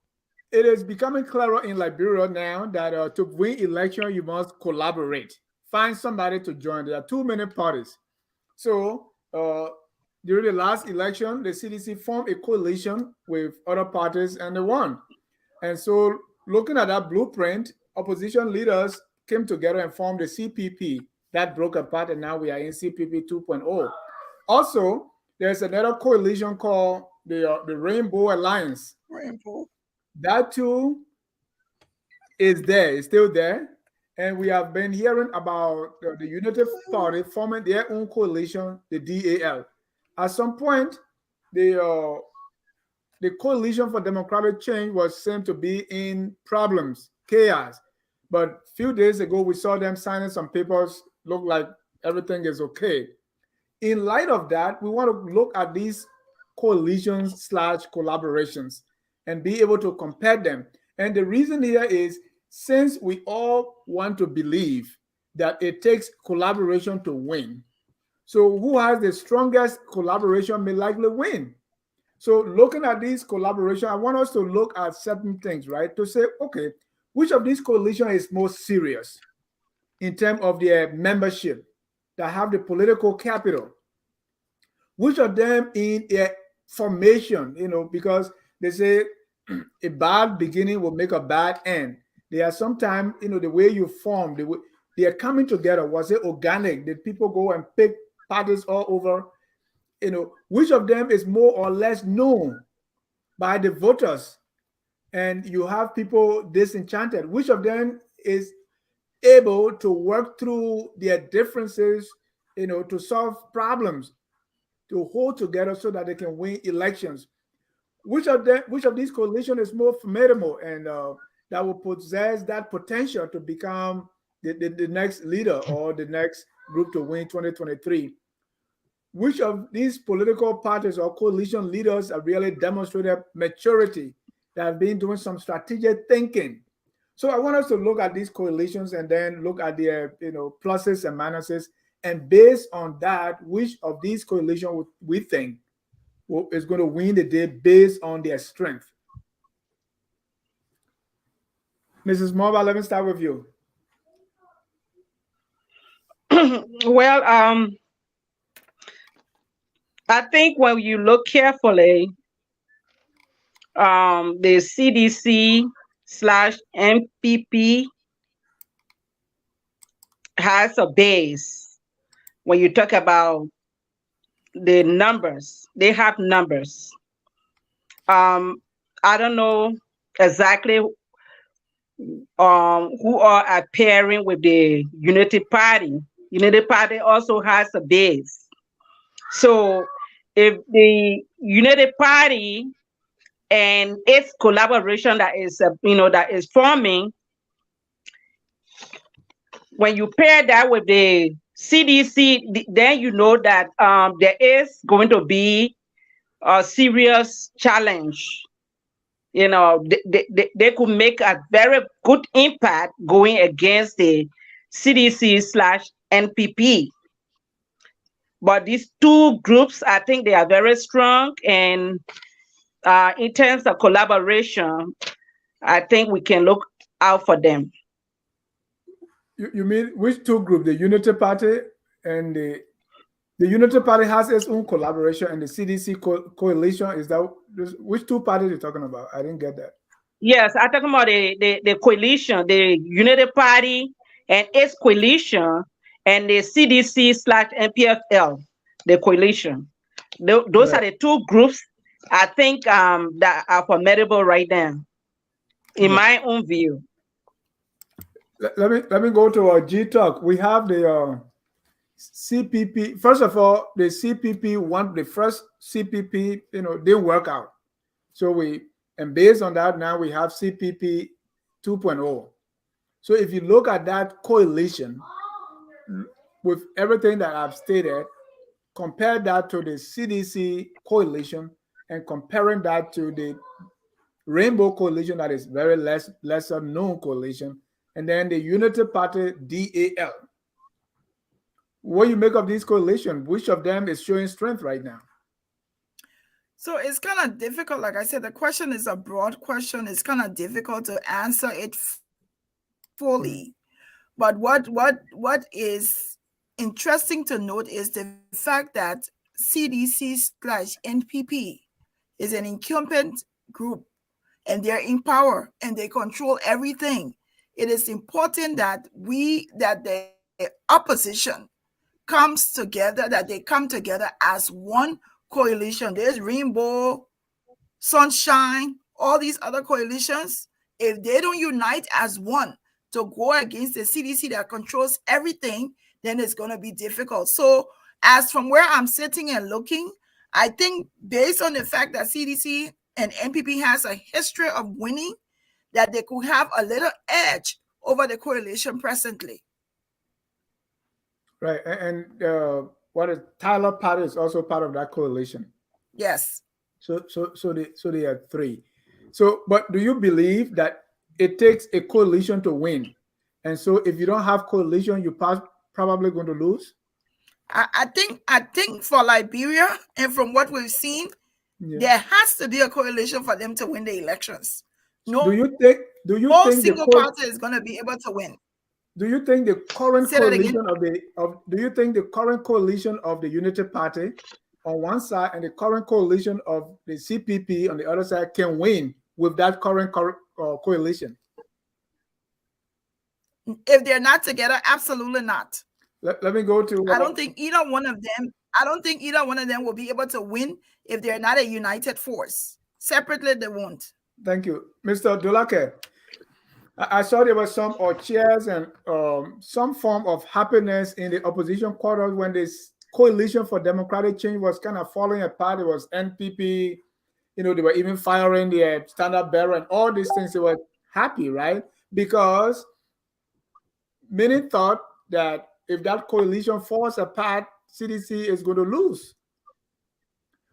it is becoming clearer in Liberia now that to win election, you must collaborate. Find somebody to join. There are too many parties. So during the last election, the CDC formed a coalition with other parties and they won. And so looking at that blueprint, opposition leaders came together and formed the CPP. That broke apart and now we are in CPP 2.0. Also, there's another coalition called the Rainbow Alliance. Rainbow. That too is there, it's still there. And we have been hearing about the United Party forming their own coalition, the DAL. At some point, the coalition for democratic change was seemed to be in problems, chaos. But a few days ago, we saw them signing some papers, look like everything is okay. In light of that, we want to look at these coalitions slash collaborations and be able to compare them. And the reason here is since we all want to believe that it takes collaboration to win. So who has the strongest collaboration may likely win. So looking at these collaboration, I want us to look at certain things, right? To say, okay, which of these coalition is most serious in terms of their membership that have the political capital? Which of them in a formation, because they say a bad beginning will make a bad end. There are sometimes, the way you form, they are coming together. Was it organic? Did people go and pick parties all over? Which of them is more or less known by the voters? And you have people disenchanted. Which of them is able to work through their differences, to solve problems, to hold together so that they can win elections? Which of these coalitions is more formidable and that will possess that potential to become the next leader or the next group to win 2023? Which of these political parties or coalition leaders have really demonstrated maturity, that have been doing some strategic thinking? So I want us to look at these coalitions and then look at their pluses and minuses, and based on that, which of these coalitions we think is going to win the day based on their strength. Mrs. Mobile, let me start with you. Well, I think when you look carefully, the CDC slash MPP has a base. When you talk about the numbers, they have numbers. I don't know exactly who are appearing with the Unity Party. Unity Party also has a base. So if the Unity Party and its collaboration that is that is forming, when you pair that with the CDC, then you know that there is going to be a serious challenge. They could make a very good impact going against the CDC slash NPP. But these two groups, I think they are very strong. And in terms of collaboration, I think we can look out for them. You mean which two groups? The Unity Party and the Unity Party has its own collaboration, and the CDC coalition, is that which two parties you're talking about? I didn't get that. Yes, I'm talking about the coalition, the Unity Party and its coalition, and the CDC slash NPFL, the coalition. Those are Right. the two groups I think that are formidable right now, in Yeah. my own view. Let me go to our G Talk. We have the CPP. First of all, the CPP the first CPP, didn't work out. So and based on that, now we have CPP 2.0. So if you look at that coalition with everything that I've stated, compare that to the CDC coalition and comparing that to the Rainbow Coalition, that is very lesser known coalition, and then the Unity Party DAL. What do you make of this coalition? Which of them is showing strength right now? So it's kind of difficult. Like I said, the question is a broad question. It's kind of difficult to answer it fully. But what is interesting to note is the fact that CDC slash NPP is an incumbent group, and they're in power and they control everything. It is important that the opposition comes together, that they come together as one coalition. There's Rainbow, Sunshine, all these other coalitions. If they don't unite as one to go against the CDC that controls everything, then it's going to be difficult. So as from where I'm sitting and looking, I think based on the fact that CDC and NPP has a history of winning, that they could have a little edge over the coalition presently. Right. And what is Tyler Party is also part of that coalition. Yes. So they are three. So, but do you believe that it takes a coalition to win? And so if you don't have coalition, you're probably going to lose? I think for Liberia, and from what we've seen, there has to be a coalition for them to win the elections. No single party is going to be able to win. Do you think the current coalition of the Unity Party on one side and the current coalition of the CPP on the other side can win with that current coalition? If they're not together, absolutely not. Let me go to. I don't think either one of them will be able to win if they're not a united force. Separately, they won't. Thank you, Mr. Dolake. I saw there was some cheers and some form of happiness in the opposition quarters when this coalition for democratic change was kind of falling apart. It was NPP, they were even firing the standard bearer and all these things. They were happy, right? Because many thought that if that coalition falls apart, CDC is going to lose.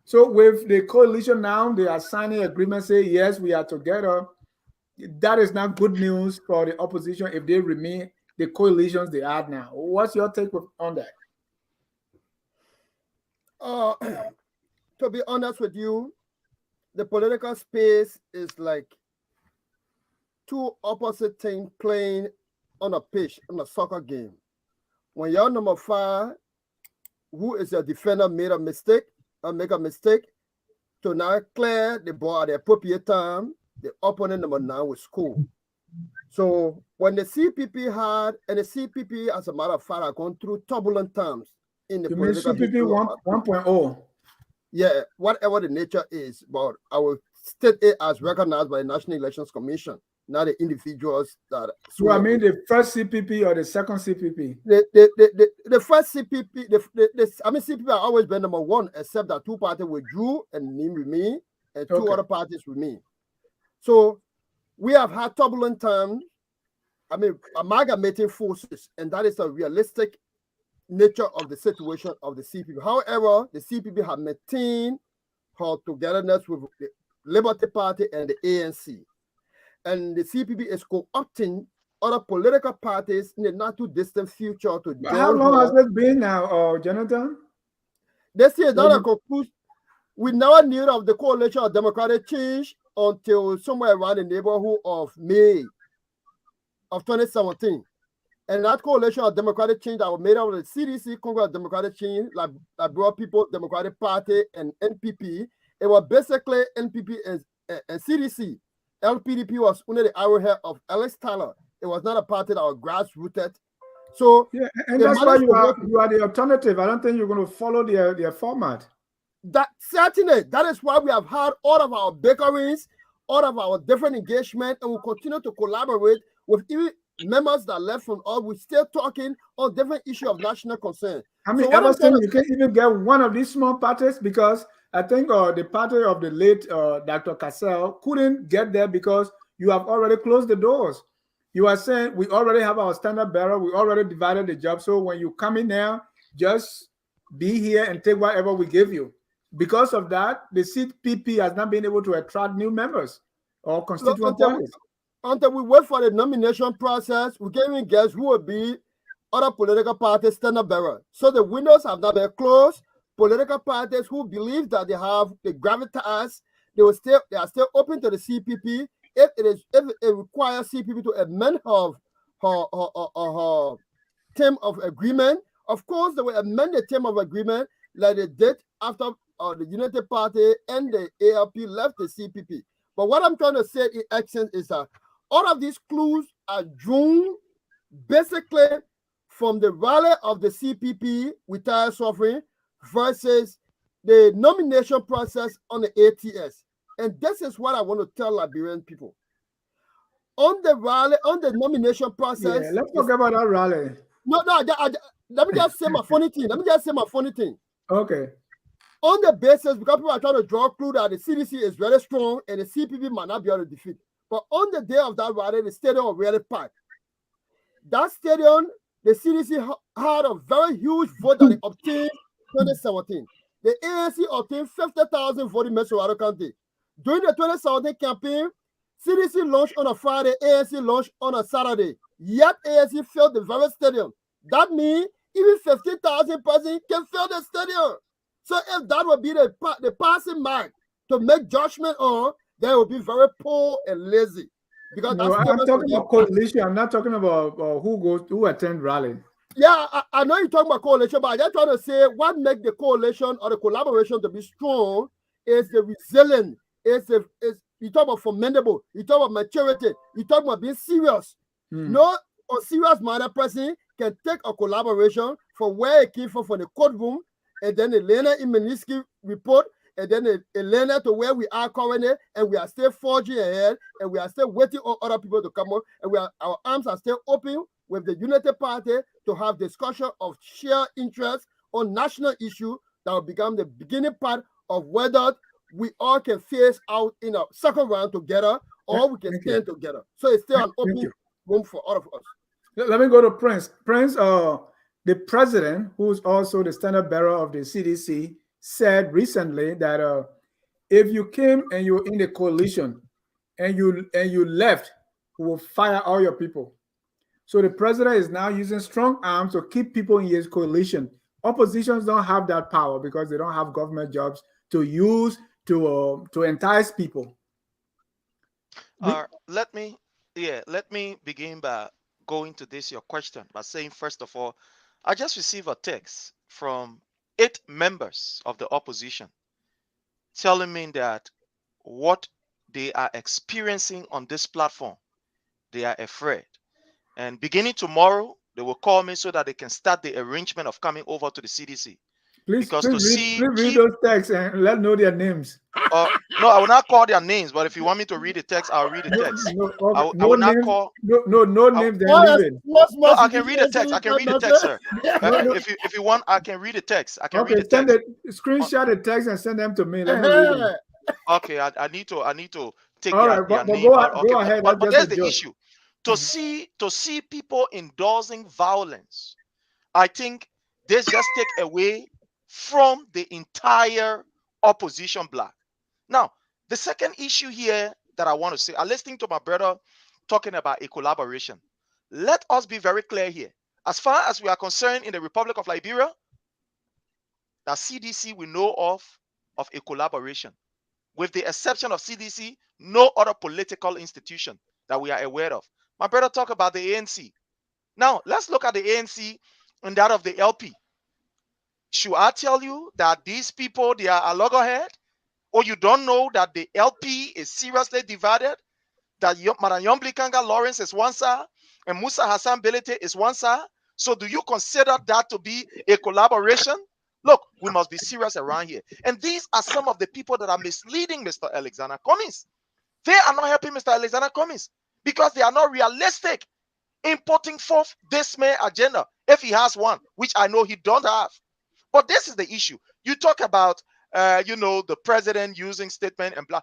So with the coalition now, they are signing agreements, say, yes, we are together. That is not good news for the opposition if they remain the coalitions they are now. What's your take on that? To be honest with you, the political space is like two opposite things playing on a pitch in a soccer game. When your number 5, who is your defender, make a mistake, to now clear the ball at the appropriate time, the opponent number 9 will score. So when the CPP had, and the CPP, as a matter of fact, are going through turbulent times in the You mean political CPP history of our 1.0? yeah, whatever the nature is, but I will state it as recognized by the National Elections Commission, not the individuals that So I swear mean in. the first CPP or the second CPP? The first CPP, I mean, CPP have always been number one, except that two parties withdrew and name remain, and two Okay. other parties remain. So we have had turbulent times, I mean, amalgamating forces, and that is a realistic nature of the situation of the CPP. However, the CPP have maintained her togetherness with the Liberty Party and the ANC. And the CPP is co-opting other political parties in the not too distant future to But how join long has her. it been now, Jonathan? This is not a Well, conclusion. We never knew of the coalition of democratic change until somewhere around the neighborhood of May of 2017. And that coalition of democratic change that was made up of the CDC, Congress of Democratic Change, like brought People Democratic Party and NPP. It was basically NPP and CDC. LPDP was under the arrowhead of Alex Tyler. It was not a party that was grassrooted. So yeah, and it that's why managed to work. you are the alternative. I don't think you're going to follow their format. That certainly, that is why we have had all of our bickerings, all of our different engagement, and we'll continue to collaborate with even members that left from us. We're still talking on different issues of national concern. I mean, So what ever I'm trying since to you can't even get one of these small parties because I think the party of the late Dr. Cassell couldn't get there because you have already closed the doors. You are saying we already have our standard bearer, we already divided the job. So when you come in now, just be here and take whatever we give you. Because of that, the CPP has not been able to attract new members or look, constituent parties. until we wait for the nomination process, we can't even guess who will be other political parties standard bearer. So the windows have not been closed. Political parties who believe that they have the gravitas, they are still open to the CPP. If it requires CPP to amend her term of agreement, of course they will amend the term of agreement like they did after the United Party and the ALP left the CPP. But what I'm trying to say in essence is that all of these clues are drawn basically from the rally of the CPP retired suffering versus the nomination process on the ATS. And this is what I want to tell Liberian people. On the rally, on the nomination process. Yeah, let's talk about that rally. No, let me just say my funny thing. Okay. On the basis, because people are trying to draw a clue that the CDC is very strong and the CPP might not be able to defeat. But on the day of that rally, the stadium was really packed. That stadium, the CDC had a very huge vote that they obtained in 2017. The ANC obtained 50,000 votes in Metro County. During the 2017 campaign, CDC launched on a Friday, ANC launched on a Saturday. Yet ANC filled the very stadium. That means even 15,000 persons can fill the stadium. So if that would be the passing mark to make judgment on, then it would be very poor and lazy. Because No, I'm talking about coalition. I'm not talking about who attend rally. Yeah, I know you're talking about coalition, but I'm just trying to say what makes the coalition or the collaboration to be strong is the resilience. You talk about formidable. You talk about maturity. You talk about being serious. No a serious-minded person can take a collaboration from where it came from the courtroom, and then the Lena Imeniski report, and then a learner to where we are currently, and we are still forging ahead, and we are still waiting on other people to come up, and our arms are still open with the United Party to have discussion of shared interest on national issue that will become the beginning part of whether we all can face out in a second round together or we can stand together. So it's still an open room for all of us. Let me go to Prince. Prince, the president, who's also the standard bearer of the CDC, said recently that if you came and you're in the coalition and you left, we will fire all your people. So the president is now using strong arms to keep people in his coalition. Oppositions don't have that power because they don't have government jobs to use to entice people. Let me begin by going to this your question by saying, first of all, I just received a text from 8 members of the opposition telling me that what they are experiencing on this platform They are afraid. And beginning tomorrow, they will call me so that they can start the arrangement of coming over to the CDC. Please, Because to see please read those texts and let know their names. No, I will not call their names, but if you want me to read the text, I'll read the text. I will not names, call. no names. Then leave it. No, I can read the text. I can read the text, sir. If you want, I can read the text. I can read the text. Send it, screenshot the text and send them to me. Let me read it. Okay, I need to take All their, right, their but name. go ahead. But That's there's the the issue. To see people endorsing violence, I think this just take away from the entire opposition bloc. Now, the second issue here that I want to say, I'm listening to my brother talking about a collaboration. Let us be very clear here. As far as we are concerned in the Republic of Liberia, that CDC we know of a collaboration. With the exception of CDC, no other political institution that we are aware of. My brother talked about the ANC. Now, let's look at the ANC and that of the LP. Should I tell you that these people, they are a loggerhead? Or you don't know that the LP is seriously divided? That Madam Yomblikanga Lawrence is one side and Musa Hassan Belete is one side? So do you consider that to be a collaboration? Look, we must be serious around here. And these are some of the people that are misleading Mr. Alexander Cummings. They are not helping Mr. Alexander Cummings because they are not realistic in putting forth this main agenda, if he has one, which I know he don't have. But this is the issue. You talk about, the president using statement and blah.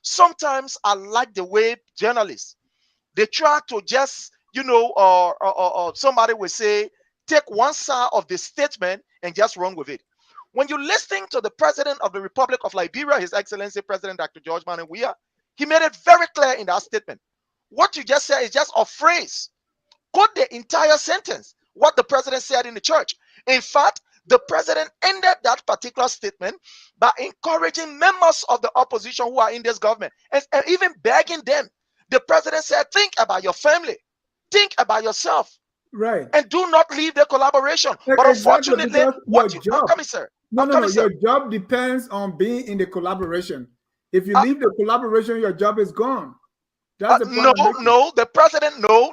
Sometimes I like the way journalists, they try to just, or somebody will say, take one side of the statement and just run with it. When you're listening to the president of the Republic of Liberia, His Excellency President Dr. George Manneh Weah, he made it very clear in that statement. What you just said is just a phrase. Quote the entire sentence, what the president said in the church. In fact, the president ended that particular statement by encouraging members of the opposition who are in this government and even begging them. The president said, think about your family. Think about yourself. Right. And do not leave the collaboration. But unfortunately, sir. Your job depends on being in the collaboration. If you leave the collaboration, your job is gone. That's the point. No, the president, no.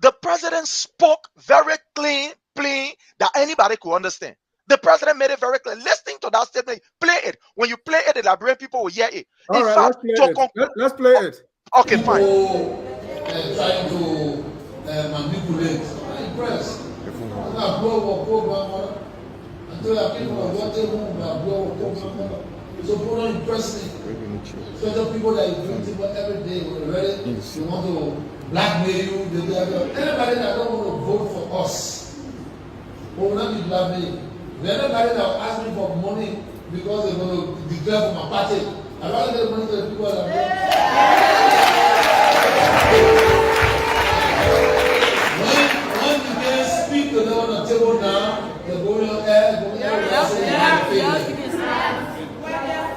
The president spoke very clean that anybody could understand. The president made it very clear. Listening to that statement, play it. When you play it, the Liberian people will hear it. All right, let's play it. Okay, fine. Trying to manipulate. I'm impressed. I'm not blow up program. Until I came from a water room, I blow up program. So people don't impress me. Especially people that you drink people every day when they're ready, they want to blackmail you. Anybody that don't want to vote for us will not be blackmailed. Anybody that will ask me for money because they're going to declare for my party, I'd rather get money to the people that when you can speak to them on the table now, they're going on air,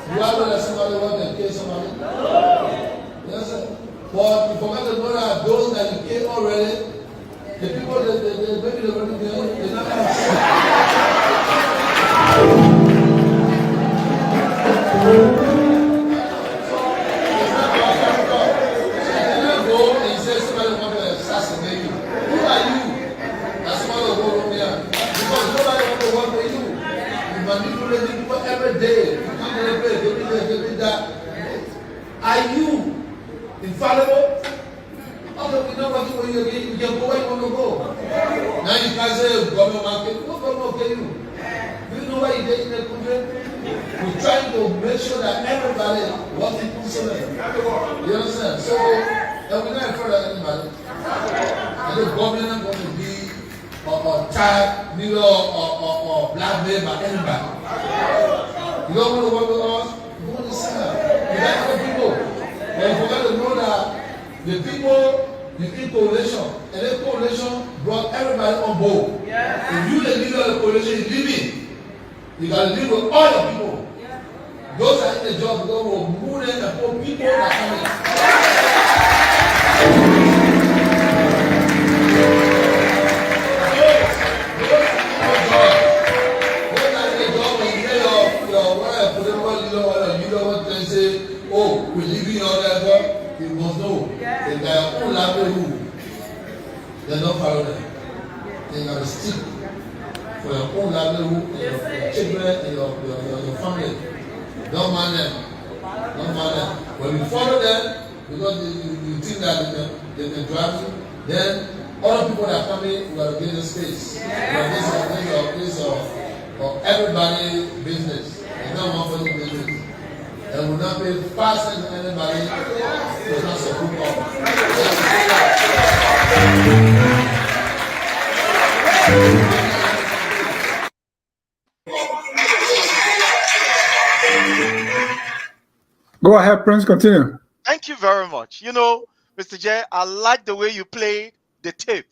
you ever let somebody want to kill somebody? Yes, sir. But you forgot to know that those that you killed already, the people that maybe they're going to kill, they're not going to go and say somebody want to assassinate you. Who are you? That's why they go from there. Because nobody want to work with you. You manipulate people every day. Are you infallible? Okay, we know what you can go where you want to go. Now you can say government market. What government can you? Do you know why you get in the country? We're trying to make sure that everybody works inclusively. You understand? So, and we're not afraid of anybody. And the government is going to be attacked, neither or blackmailed by anybody. You don't want to work with us? You want to see that. You got other people. But you forgot to know that the people, you need coalition. And that coalition brought everybody on board. Yeah. If you the leader of the coalition, you leave it. You got to live with all your people. Yeah. Those are in the job because we'll move them and put people that come in. Oh, we're leaving all that, you must know They got your own livelihood. They don't follow them. They got to stick for your own livelihood and your children and your family. Don't mind them. Don't mind them. When you follow them, because you think that they can drive you, then other people that are coming will give the space. This or everybody business. It's not one for the business. And will not pay 5 cents to anybody who not support up. Go ahead, Prince, continue. Thank you very much. You know, Mr. J, I like the way you played the tape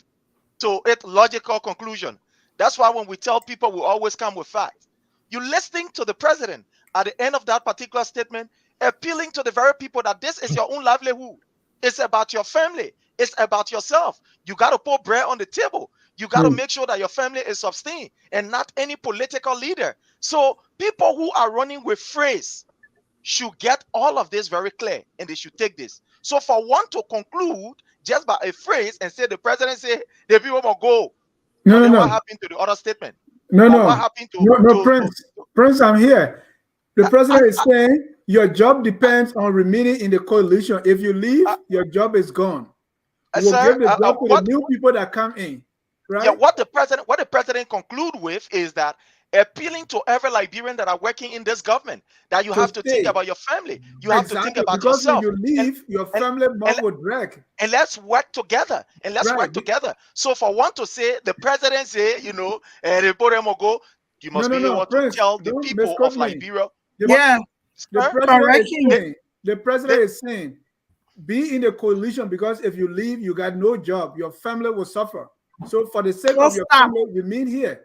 to its logical conclusion. That's why when we tell people, we always come with facts. You're listening to the president at the end of that particular statement, appealing to the very people that this is your own livelihood. It's about your family. It's about yourself. You got to put bread on the table. You got to make sure that your family is sustained and not any political leader. So people who are running with phrase should get all of this very clear, and they should take this. So for one to conclude just by a phrase and say the president say the people will go, No. what happened to the other statement? No. What happened to Prince. Prince, I'm here. The president is saying your job depends on remaining in the coalition. If you leave, your job is gone. You will give the job to the new people that come in. Right? Yeah, what the president conclude with is that appealing to every Liberian that are working in this government, that you have to think about your family. You have to think about because yourself. When you leave, your family mom will drag. And let's work together. Work together. So for one to say, the president say, you know, go, you must be able to tell the people of Liberia. The president is saying, be in the coalition, because if you leave, you got no job. Your family will suffer. So for the sake of your family, remain here.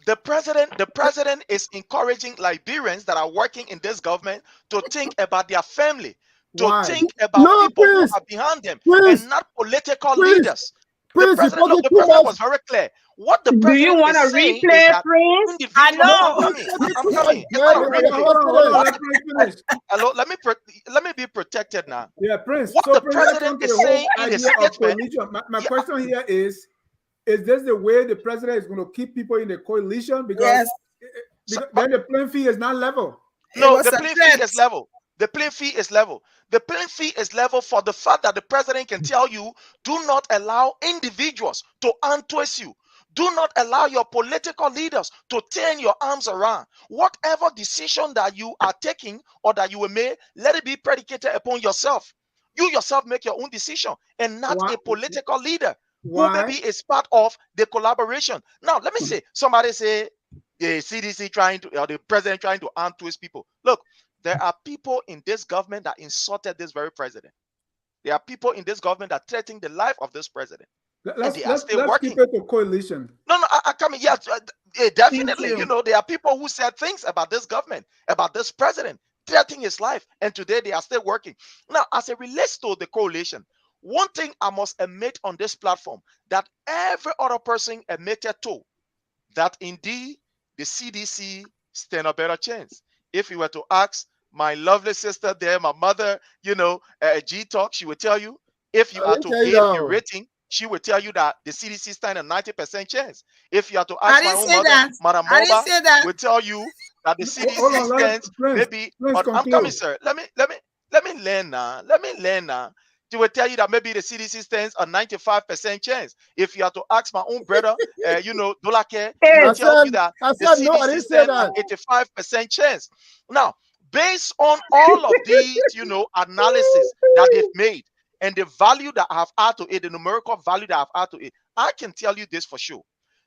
The president is encouraging Liberians that are working in this government to think about their family, to think about people who are behind them, and not political leaders. The president was very clear. What the president do you want is to saying replay, is that Prince? I know. Hello, let me be protected now. Yeah, Prince. What the president is saying in his statement. My question here is this the way the president is going to keep people in the coalition? Because then the playing field is not level. No, the playing field is level. The playing field is level. The playing field is level for the fact that the president can tell you, do not allow individuals to untwist you. Do not allow your political leaders to turn your arms around. Whatever decision that you are taking or that you will make, let it be predicated upon yourself. You yourself make your own decision, and not a political leader who maybe is part of the collaboration. Now, let me say, somebody say the CDC trying to, or the president trying to untwist people. Look, there are people in this government that insulted this very president. There are people in this government that threaten the life of this president. Let's keep it a coalition. No, I come in. Yes, definitely. You know, there are people who said things about this government, about this president, threatening his life, and today they are still working. Now, as it relates to the coalition, one thing I must admit on this platform that every other person admitted to, that indeed the CDC stand a better chance. If you were to ask my lovely sister there, my mother, you know, G-Talk, she would tell you, if you are to give your rating, she will tell you that the CDC stand a 90% chance. If you are to ask my own mother, Madam Moba, will tell you that the CDC stands maybe. I'm coming, sir. Let me learn now. She will tell you that maybe the CDC stands a 95% chance. If you are to ask my own brother, you know, Dolake, he will tell you that the CDC stands an 85% chance. Now, based on all of these, you know, analysis that they've made, and the value that I have added to it, the numerical value that I've added to it, I can tell you this for sure.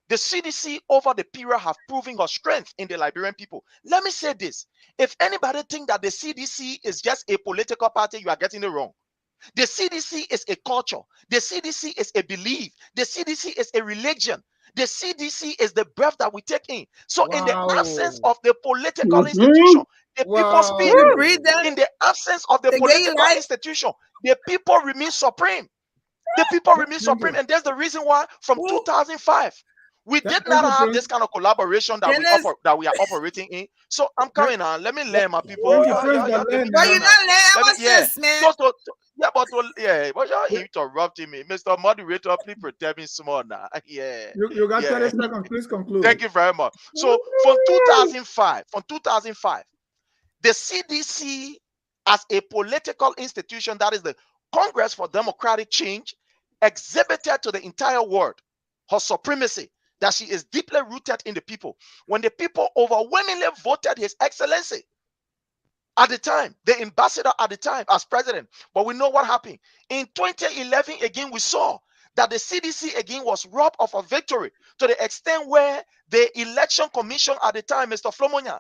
The CDC over the period have proven her strength in the Liberian people. Let me say this. If anybody think that the CDC is just a political party, you are getting it wrong. The CDC is a culture. The CDC is a belief. The CDC is a religion. The CDC is the breath that we take in. So in the absence of the political institution, the people speak. In the absence of the political institution, the people remain supreme. The people remain supreme. And that's the reason why from 2005, We did Thank not you, have this Prince. kind of collaboration that Dennis, we are operating in. So I'm coming on. Let me learn, my people. Thank you, Prince, Y'all but give me learn but now. you're time now. not letting Let me, our yeah. sis, man. Yeah, but but y'all interrupting me, Mr. Moderator. Please protect me small now. Yeah, You got yeah. 30 seconds. Please conclude. Thank you very much. So from 2005, the CDC as a political institution, that is the Congress for Democratic Change, exhibited to the entire world her supremacy, that she is deeply rooted in the people. When the people overwhelmingly voted His Excellency at the time, the ambassador at the time as president. But we know what happened. In 2011, again, we saw that the CDC again was robbed of a victory to the extent where the election commission at the time, Mr. Flomonia,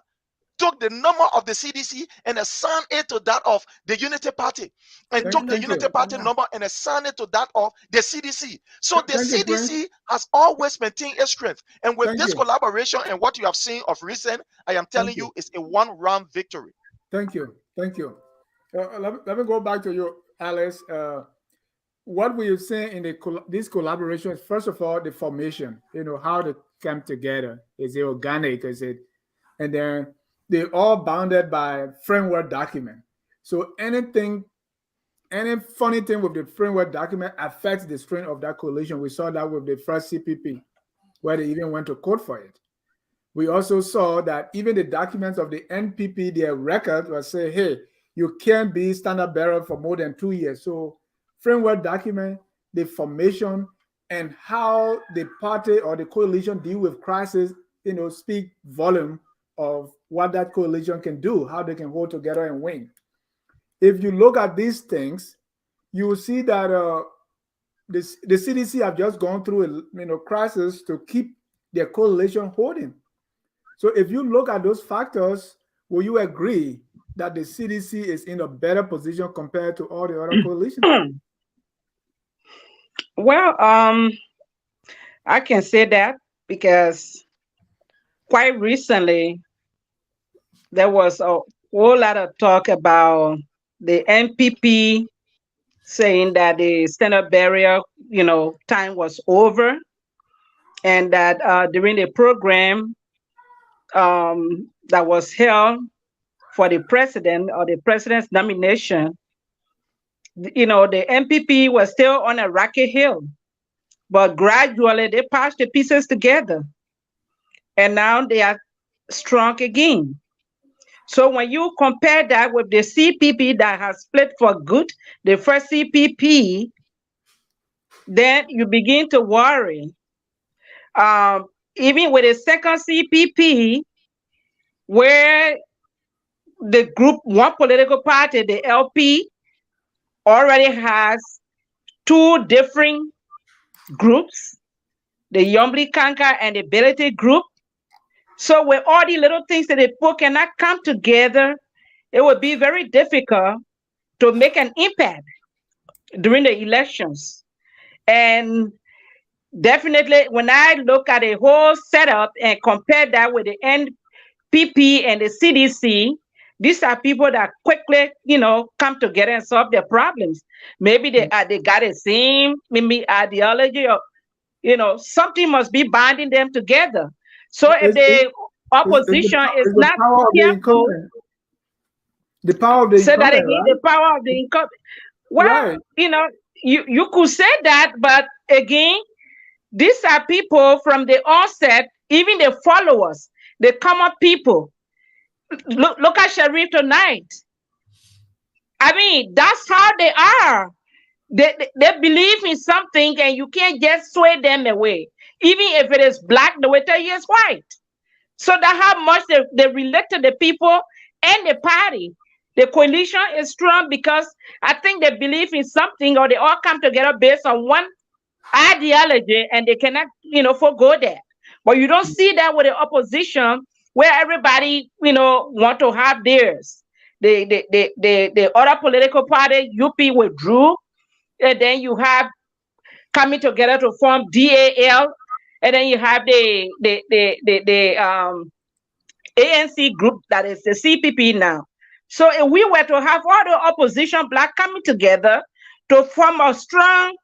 took the number of the CDC and assigned it to that of the Unity Party, and took the Thank Unity you. Party number and assigned it to that of the CDC. So the Thank you, Prince. CDC has always maintained its strength. And with Thank this you. collaboration and what you have seen of recent, I am telling Thank you. you, it's a one-round victory. Thank you. Thank you. Let me go back to you, Alice. What we are saying in this collaboration is, first of all, the formation, how they come together. Is it organic? Is it, and then they're all bounded by framework document. So any funny thing with the framework document affects the strength of that coalition. We saw that with the first CPP, where they even went to court for it. We also saw that even the documents of the NPP, their record was say, hey, you can't be standard bearer for more than 2 years. So framework document, the formation, and how the party or the coalition deal with crisis, speak volume of what that coalition can do, how they can hold together and win. If you look at these things, you will see that the CDC have just gone through a crisis to keep their coalition holding. So if you look at those factors, will you agree that the CDC is in a better position compared to all the other coalitions? Well, I can say that because quite recently there was a whole lot of talk about the NPP saying that the standard barrier, time was over, and that during the program that was held for the president or the president's nomination, the NPP was still on a rocky hill, but gradually they patched the pieces together, and now they are strong again. So when you compare that with the CPP that has split for good, the first CPP, then you begin to worry. Even with the second CPP, where the group, one political party, the LP, already has two different groups, the Yombly Kanka and the Ability group. So with all the little things that they put cannot come together, it would be very difficult to make an impact during the elections. And definitely, when I look at the whole setup and compare that with the NPP and the CDC, these are people that quickly, come together and solve their problems. Maybe they got the same, maybe ideology, or something must be binding them together. So if the opposition is the not power of the careful, incumbent. The power of the say that incumbent, again, right? the power of the incumbent. Well, Right. you could say that, but again, these are people from the onset, even the followers, the common people. Look at Sharif tonight. I mean, that's how they are. They believe in something, and you can't just sway them away. Even if it is black, they will tell you it's white. So that's how much they relate to the people and the party. The coalition is strong because I think they believe in something, or they all come together based on one ideology, and they cannot, forgo that. But you don't see that with the opposition, where everybody, want to have theirs. The other political party, UP, withdrew, and then you have coming together to form DAL, and then you have the ANC group that is the CPP now. So if we were to have all the opposition black coming together to form a strong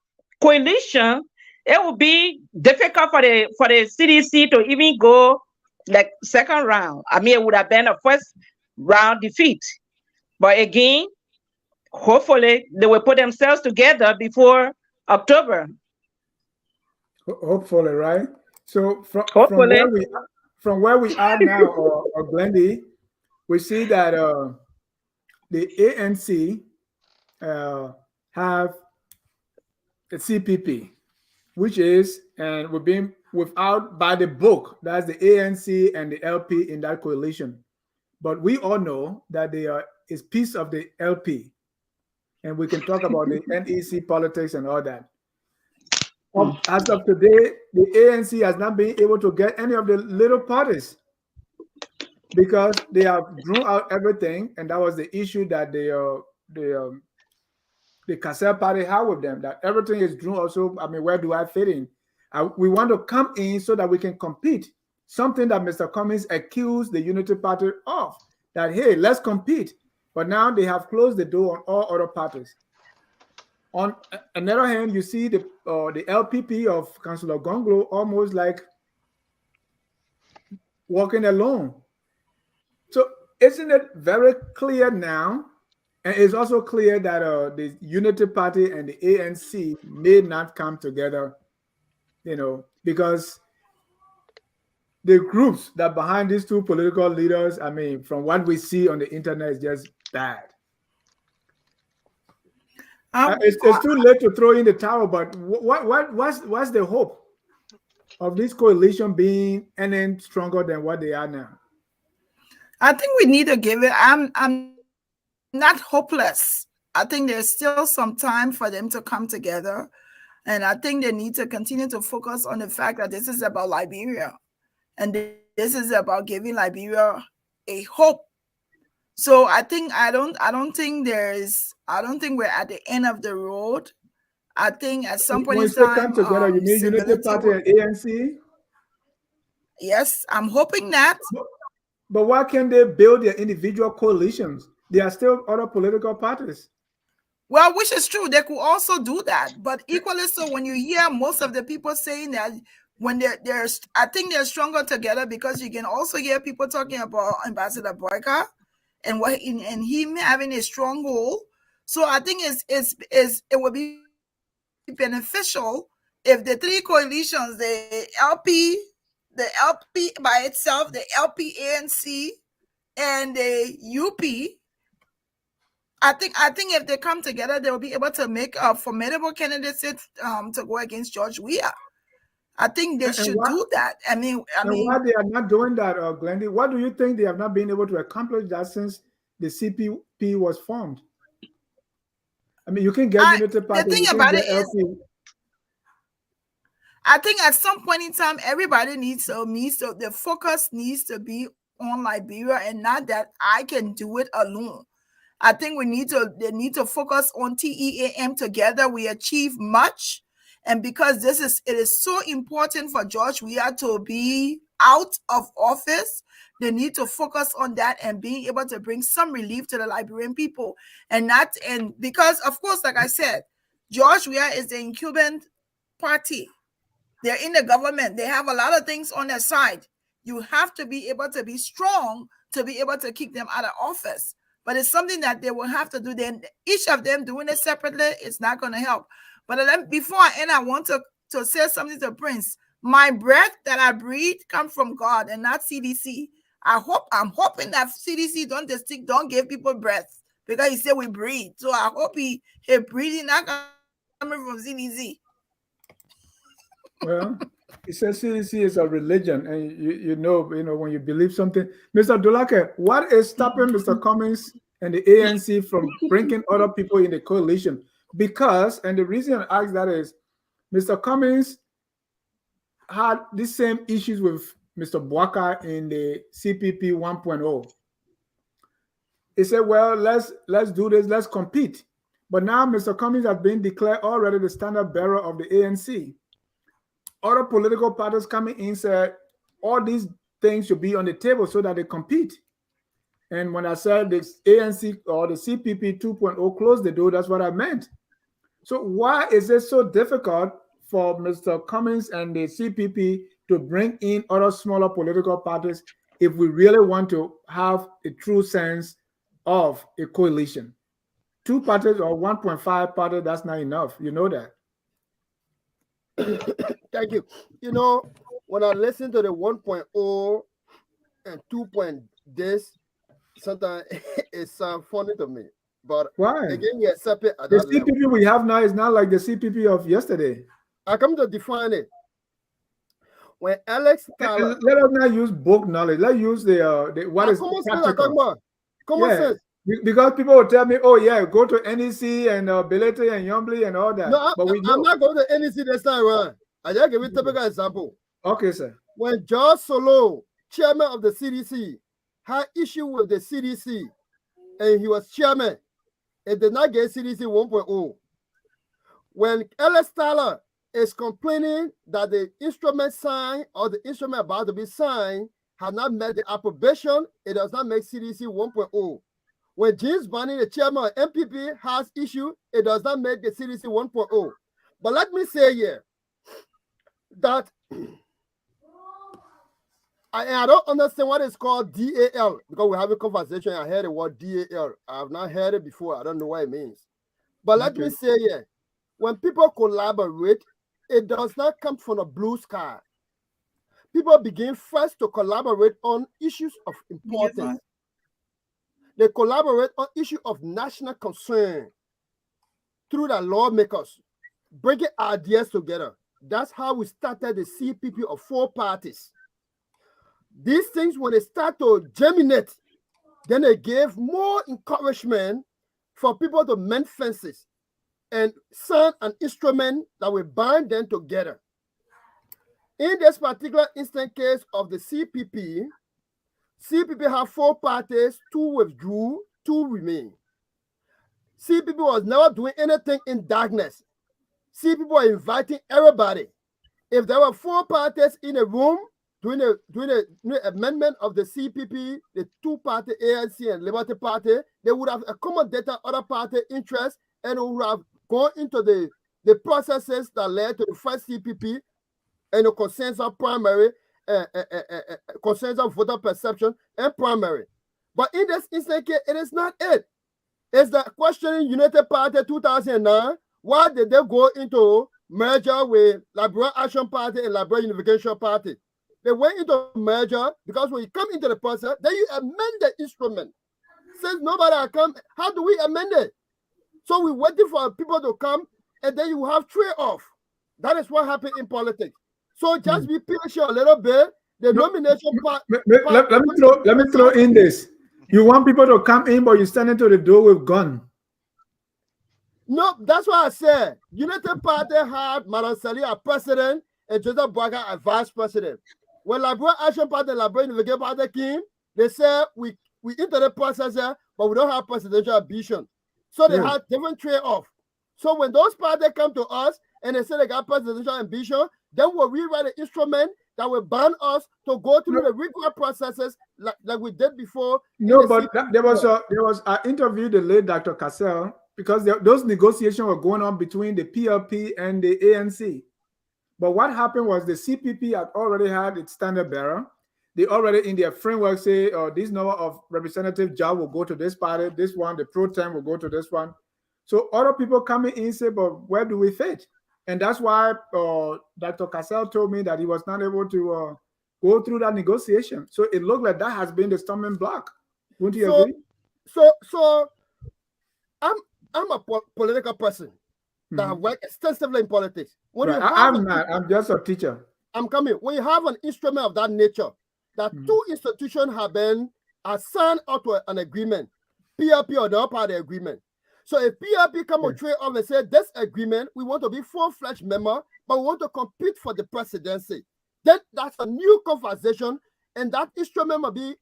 coalition, it would be difficult for the CDC to even go like second round. I mean, it would have been a first round defeat. But again, hopefully they will put themselves together before October. Hopefully, right? So Hopefully. from where we are now, or Glendy, we see that the ANC have the CPP, which is, and we've been without by the book. That's the ANC and the LP in that coalition. But we all know that they are is piece of the LP, and we can talk about the NEC politics and all that. As of today, the ANC has not been able to get any of the little parties because they have drawn out everything, and that was the issue that the Cassell party had with them. That everything is drawn. Also, I mean, where do I fit in? We want to come in so that we can compete. Something that Mr. Cummings accused the Unity Party of. That hey, let's compete. But now they have closed the door on all other parties. On another hand, you see the LPP of Councillor Gonglo almost like walking alone. So isn't it very clear now? And it's also clear that the Unity Party and the ANC may not come together, because the groups that behind these two political leaders, I mean, from what we see on the internet, is just bad. It's too late to throw in the towel, but what's the hope of this coalition being any stronger than what they are now? I think we need to give it. I'm not hopeless. I think there's still some time for them to come together, and I think they need to continue to focus on the fact that this is about Liberia, and this is about giving Liberia a hope. So I don't think we're at the end of the road. I think at some point in time, come together, you mean Unity Party and ANC? Yes, I'm hoping that. But why can't they build their individual coalitions? There are still other political parties. Well, which is true. They could also do that. But equally so, when you hear most of the people saying that when I think they're stronger together, because you can also hear people talking about Ambassador Boyka and him having a stronghold. So I think it would be beneficial if the three coalitions, the LP by itself, the LP ANC, and the UP, I think if they come together, they will be able to make a formidable candidate to go against George Weah. I think they should do that. I mean, why they are not doing that, Glendy? What do you think they have not been able to accomplish that since the CPP was formed? I mean, you can get Unity Party. The thing about it is, I think at some point in time, everybody the focus needs to be on Liberia, and not that I can do it alone. I think they need to focus on TEAM together. We achieve much. And because it is so important for George Weah to be out of office, they need to focus on that and being able to bring some relief to the Liberian people. And because, of course, like I said, George Weah is the incumbent party. They're in the government. They have a lot of things on their side. You have to be able to be strong to be able to keep them out of office. But it's something that they will have to do. Then each of them doing it separately is not going to help. But before I end, I want to say something to Prince. My breath that I breathe comes from God and not CDC. I'm hoping that CDC don't give people breath, because he said we breathe. So I hope he breathing not coming from CDC. Well, he says CDC is a religion, and you know when you believe something. Mr. Dulake, what is stopping Mr. Cummings and the ANC from bringing other people in the coalition? Because, and the reason I ask that is, Mr. Cummings had the same issues with Mr. Boyka in the CPP 1.0. He said, well, let's do this, let's compete. But now Mr. Cummings has been declared already the standard bearer of the ANC. Other political parties coming in said all these things should be on the table so that they compete. And when I said the ANC or the CPP 2.0 closed the door, that's what I meant. So why is it so difficult for Mr. Cummings and the CPP to bring in other smaller political parties if we really want to have a true sense of a coalition. 2 parties or 1.5 parties, that's not enough. You know that. Thank you. You know, when I listen to the 1.0 and 2 point this, sometimes it sounds funny to me. But Why? again, you accept it at The that level. CPP we have now is not like the CPP of yesterday. I come to define it. When Alex Tyler, Let us not use book knowledge. Let's use what is common sense I talk practical. about. Common Yeah, sense. because people will tell me, "Oh yeah, go to NEC and Belete and Yombly and all that." No, But we I'm know. not going to NEC this time around. I just give you a typical example. Okay, sir. When George Solo, chairman of the CDC, had issue with the CDC, and he was chairman, it did not get CDC 1.0. When Alex Tyler is complaining that the instrument signed or the instrument about to be signed have not met the approbation, it does not make CDC 1.0. When James Barney, the chairman of MPP, has issue, it does not make the CDC 1.0. But let me say here that I don't understand what is called DAL because we have a conversation. I heard the word DAL. I have not heard it before. I don't know what it means. But let me say here, when people collaborate, it does not come from a blue sky. People begin first to collaborate on issues of importance. They collaborate on issues of national concern through the lawmakers, bringing ideas together. That's how we started the CPP of 4 parties. These things, when they start to germinate, then they gave more encouragement for people to mend fences and sign an instrument that will bind them together. In this particular instant case of the CPP have 4 parties, 2 withdrew, 2 remain. CPP was never doing anything in darkness. CPP were inviting everybody. If there were 4 parties in a room during the amendment of the CPP, the 2-party ANC and Liberty Party, they would have accommodated other party interests and would have gone into the processes that led to the first CPP and the consensus primary, consensus voter perception and primary. But in this instance, it is not it. It's the questioning United Party 2009. Why did they go into merger with Liberal Action Party and Liberal Unification Party? They went into merger because when you come into the process, then you amend the instrument. Since nobody has come, how do we amend it? So we're waiting for people to come, and then you have trade-off. That is what happened in politics. So just be patient a little bit. The nomination part. Let me throw in this. You want people to come in, but you stand into the door with gun. No, that's what I said. United Party had Madam Sali as president and Joseph Braga as vice president. When Liberal Action Party and Liberal Unification Party came, they said we enter the process here, but we don't have presidential ambition. So they had different trade-off. So when those parties come to us and they say they got presidential ambition, then we'll rewrite an instrument that will ban us to go through the regular processes like we did before. No, but there was I interviewed the late Dr. Cassell because those negotiations were going on between the PLP and the ANC. But what happened was the CPP had already had its standard bearer. They already in their framework say, this number of representative job will go to this party, this one, the pro tem will go to this one. So other people coming in say, but where do we fit? And that's why Dr. Cassell told me that he was not able to go through that negotiation. So it looked like that has been the stumbling block. Wouldn't you agree? So I'm a political person that have worked extensively in politics. I'm not. I'm just a teacher. I'm coming. When you have an instrument of that nature, that 2 institutions have been assigned out to an agreement, PLP or the other party agreement. So if PLP come on trade off and say this agreement, we want to be full-fledged member, but we want to compete for the presidency, then that's a new conversation, and that instrument will be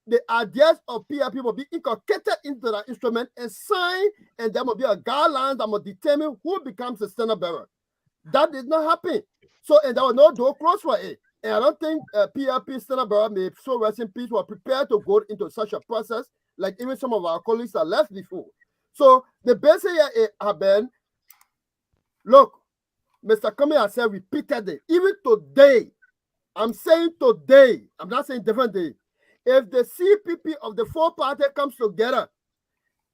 the ideas of PLP will be inculcated into that instrument and signed, and there will be a guideline that will determine who becomes the standard bearer. That did not happen. So, and there was no door closed for it. And I don't think PLP standard bearer, may so rest in peace, were prepared to go into such a process, like even some of our colleagues that left before. So the basic here have been, look, Mr. Cummings has said repeatedly, even today, I'm saying today, I'm not saying different day. If the CPP of the four party comes together,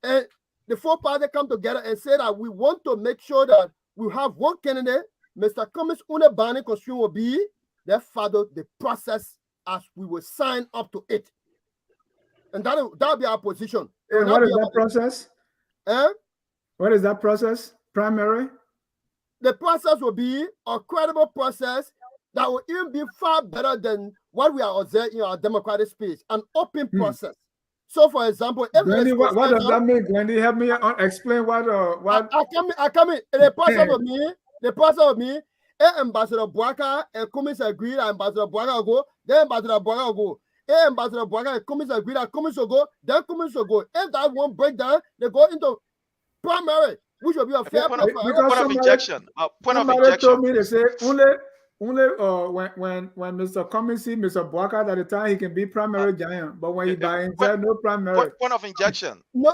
and the four party come together and say that we want to make sure that we have one candidate, Mr. Cummings' only banning constitution will be that follow the process as we will sign up to it. And that'll be our position. And what is that process? What is that process? Primary? The process will be a credible process that will even be far better than what we are observing in our democratic space, an open process. So, for example, if Glendy, what does that mean? Glendy, help me explain what. I come in. The process of me, Ambassador Boaka and Cummings agreed, Ambassador Boaka will go, then Ambassador Boaka will go. Ambassador Boaka and Cummings agreed, and Cummings will go, then Cummings will go. If that won't break down, they go into primary, which will be a fair process. Point of injection. Somebody told me they say only when Mr. Cummings see Mr. Boaka at the time he can be primary giant, but when he by himself, no primary. Point of injection. No.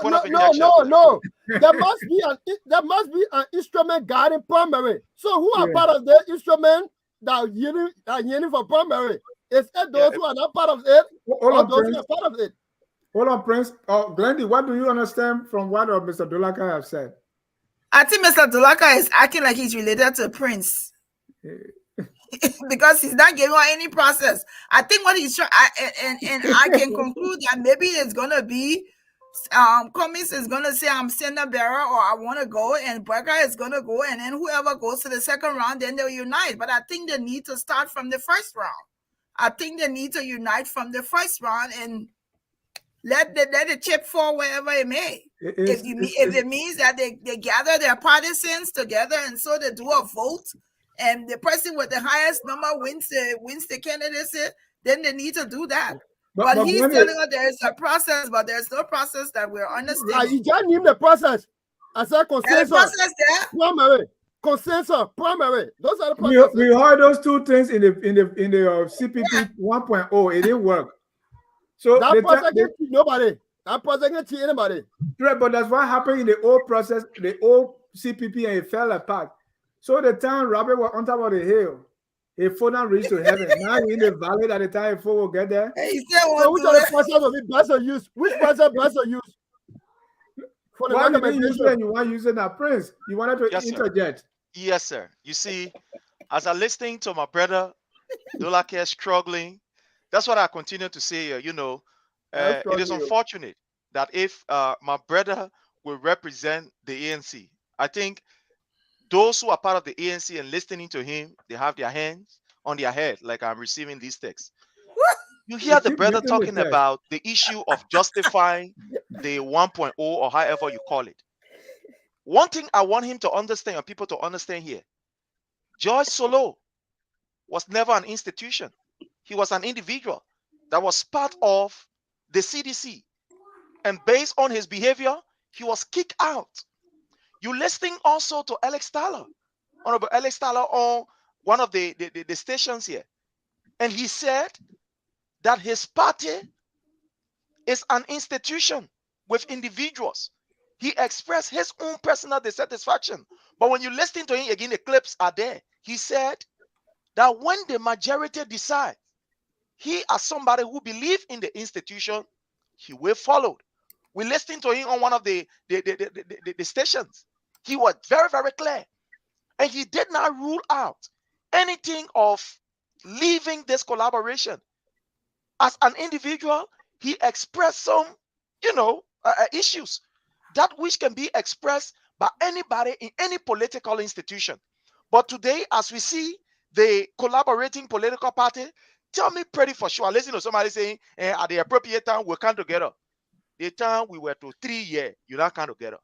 There must be an instrument guiding primary. So who are part of the instrument that are yearning for primary? Is it those who are not part of it, or those who are part of it? Hold on, Prince. Glendy, what do you understand from what Mr. Dulaka have said? I think Mr. Dulaka is acting like he's related to Prince. Because he's not giving out any process. I think what he's trying, and I can conclude that maybe it's gonna be Cummings is gonna say I'm standard bearer or I want to go, and Boaka is gonna go, and then whoever goes to the second round, then they'll unite. But I think they need to start from the first round. I think they need to unite from the first round and let the chip fall wherever it may. If it means that they gather their partisans together and so they do a vote, and the person with the highest number wins the candidacy, then they need to do that. But he's telling us there's a process, but there's no process that we're understanding. You can't name the process. I said consensus. The process there. Primary. Consensus. Primary. Those are the processes. We heard those two things in the CPP 1.0. It didn't work. So that process can't cheat nobody. That process can't cheat anybody. Right, but that's what happened in the old process, the old CPP, and it fell apart. So the time Robert was on top of the hill, he fought not reach to heaven. Now we're in the valley at the time before we'll get there. Hey, so which of the process will be best to use? Which process best to use? For the recommendation you want using that, Prince. You wanted to interject. Yes, sir. You see, as I'm listening to my brother Dulaka struggling, that's what I continue to say. It is unfortunate that if my brother will represent the ANC, I think those who are part of the ANC and listening to him, they have their hands on their head, like I'm receiving these texts. You hear the brother talking about the issue of justifying the 1.0 or however you call it. One thing I want him to understand, and people to understand here, George Solo was never an institution. He was an individual that was part of the CDC. And based on his behavior, he was kicked out. You listening also to Alex Tyler, Honorable Alex Tyler, on one of the stations here. And he said that his party is an institution with individuals. He expressed his own personal dissatisfaction. But when you listen to him again, the clips are there. He said that when the majority decides, he as somebody who believes in the institution, he will follow. We listened to him on one of the stations. He was very, very clear. And he did not rule out anything of leaving this collaboration. As an individual, he expressed some, issues that which can be expressed by anybody in any political institution. But today, as we see the collaborating political party, tell me pretty for sure. Listen to somebody saying, at the appropriate time, we'll come together. The time we were to 3 years, you not come together.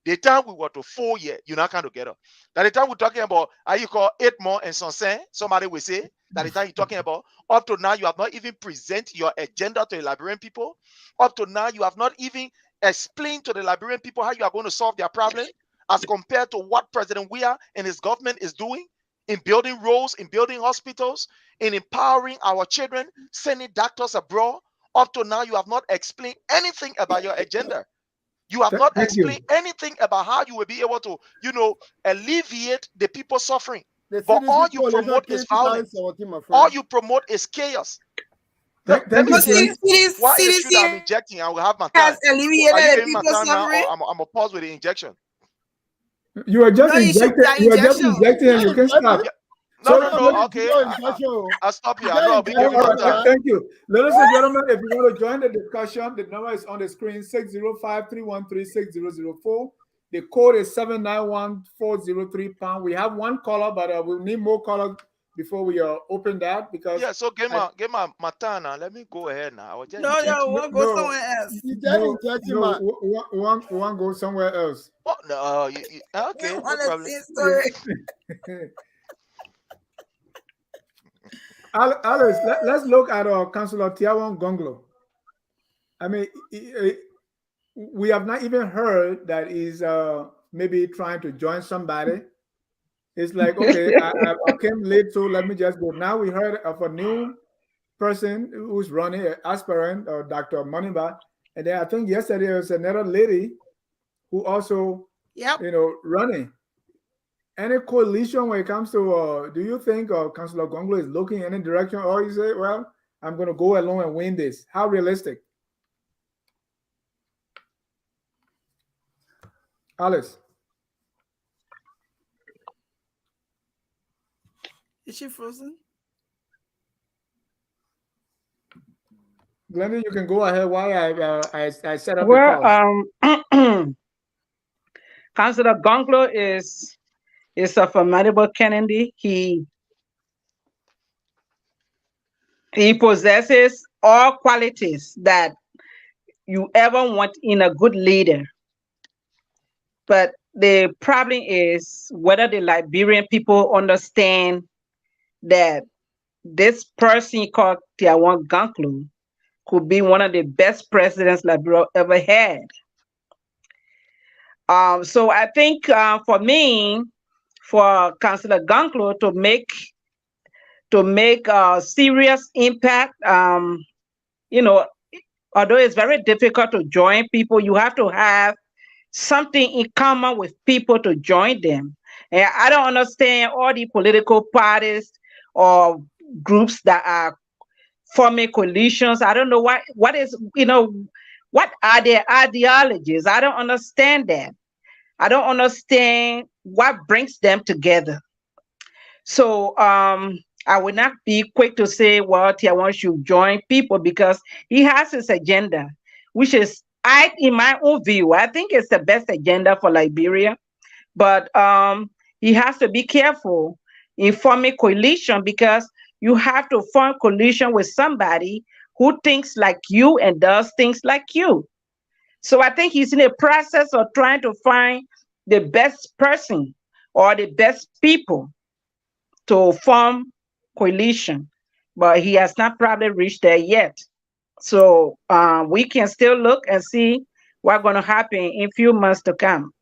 The time we were to 4 years, you not come together. That the time we're talking about, you call 8 more and somebody will say, that the time you're talking about, up to now, you have not even presented your agenda to the Liberian people. Up to now, you have not even explained to the Liberian people how you are going to solve their problem as compared to what President Weah and his government is doing in building roads, in building hospitals, in empowering our children, sending doctors abroad. Up to now, you have not explained anything about your agenda. You have not Thank you. explained anything about how you will be able to, alleviate the people suffering. The But all CDC you coalition promote came is in violence. 2017, my All friend. you promote is chaos. Let Thank me you, But say Prince. why it is true that I'm CDC injecting. I will have my has time. Are you alleviated the giving my people time now, suffering. or I'm a pause with the injection? You are just No, you should injecting. that You are just injection. injecting, and you can stop. Yeah. No, So, no, no. let- Okay, I'll stop here. I know I'll be all giving my right, time. thank you. Ladies and gentlemen, if you want to join the discussion, the number is on the screen 605-313-6004. The code is 791-403 #. We have one caller, but we'll need more callers before we open that because Yeah, so get my time now. Let me go ahead now. I was just No, injecting. we'll go no, somewhere else. You just no, injecting no, my. one go somewhere else. Oh no, We okay, no want to problem. see story. Alice, let's look at Councillor Tiawan Gonglo. I mean, we have not even heard that he's maybe trying to join somebody. It's like, okay, I came late, so let me just go. Now we heard of a new person who's running, an aspirant, or Dr. Monimba. And then I think yesterday there was another lady who also, Yep. running. Any coalition when it comes to, do you think Councillor Gonglo is looking in any direction, or you say, well, I'm going to go alone and win this? How realistic? Alice? Is she frozen? Glenda, you can go ahead while I set up the Well, call. Councillor Gonglo is a formidable candidate. He possesses all qualities that you ever want in a good leader. But the problem is whether the Liberian people understand that this person called Tiawan Gonglo could be one of the best presidents Liberia ever had. So I think for me, for Councillor Gonglo to make a serious impact, although it's very difficult to join people, you have to have something in common with people to join them. And I don't understand all the political parties or groups that are forming coalitions. I don't know what are their ideologies. I don't understand that. I don't understand what brings them together. So I would not be quick to say, well, Tiawan should join people because he has his agenda, which is, in my own view, I think it's the best agenda for Liberia. But he has to be careful in forming coalition because you have to form coalition with somebody who thinks like you and does things like you. So I think he's in a process of trying to find the best person or the best people to form coalition, but he has not probably reached there yet. So we can still look and see what's going to happen in a few months to come.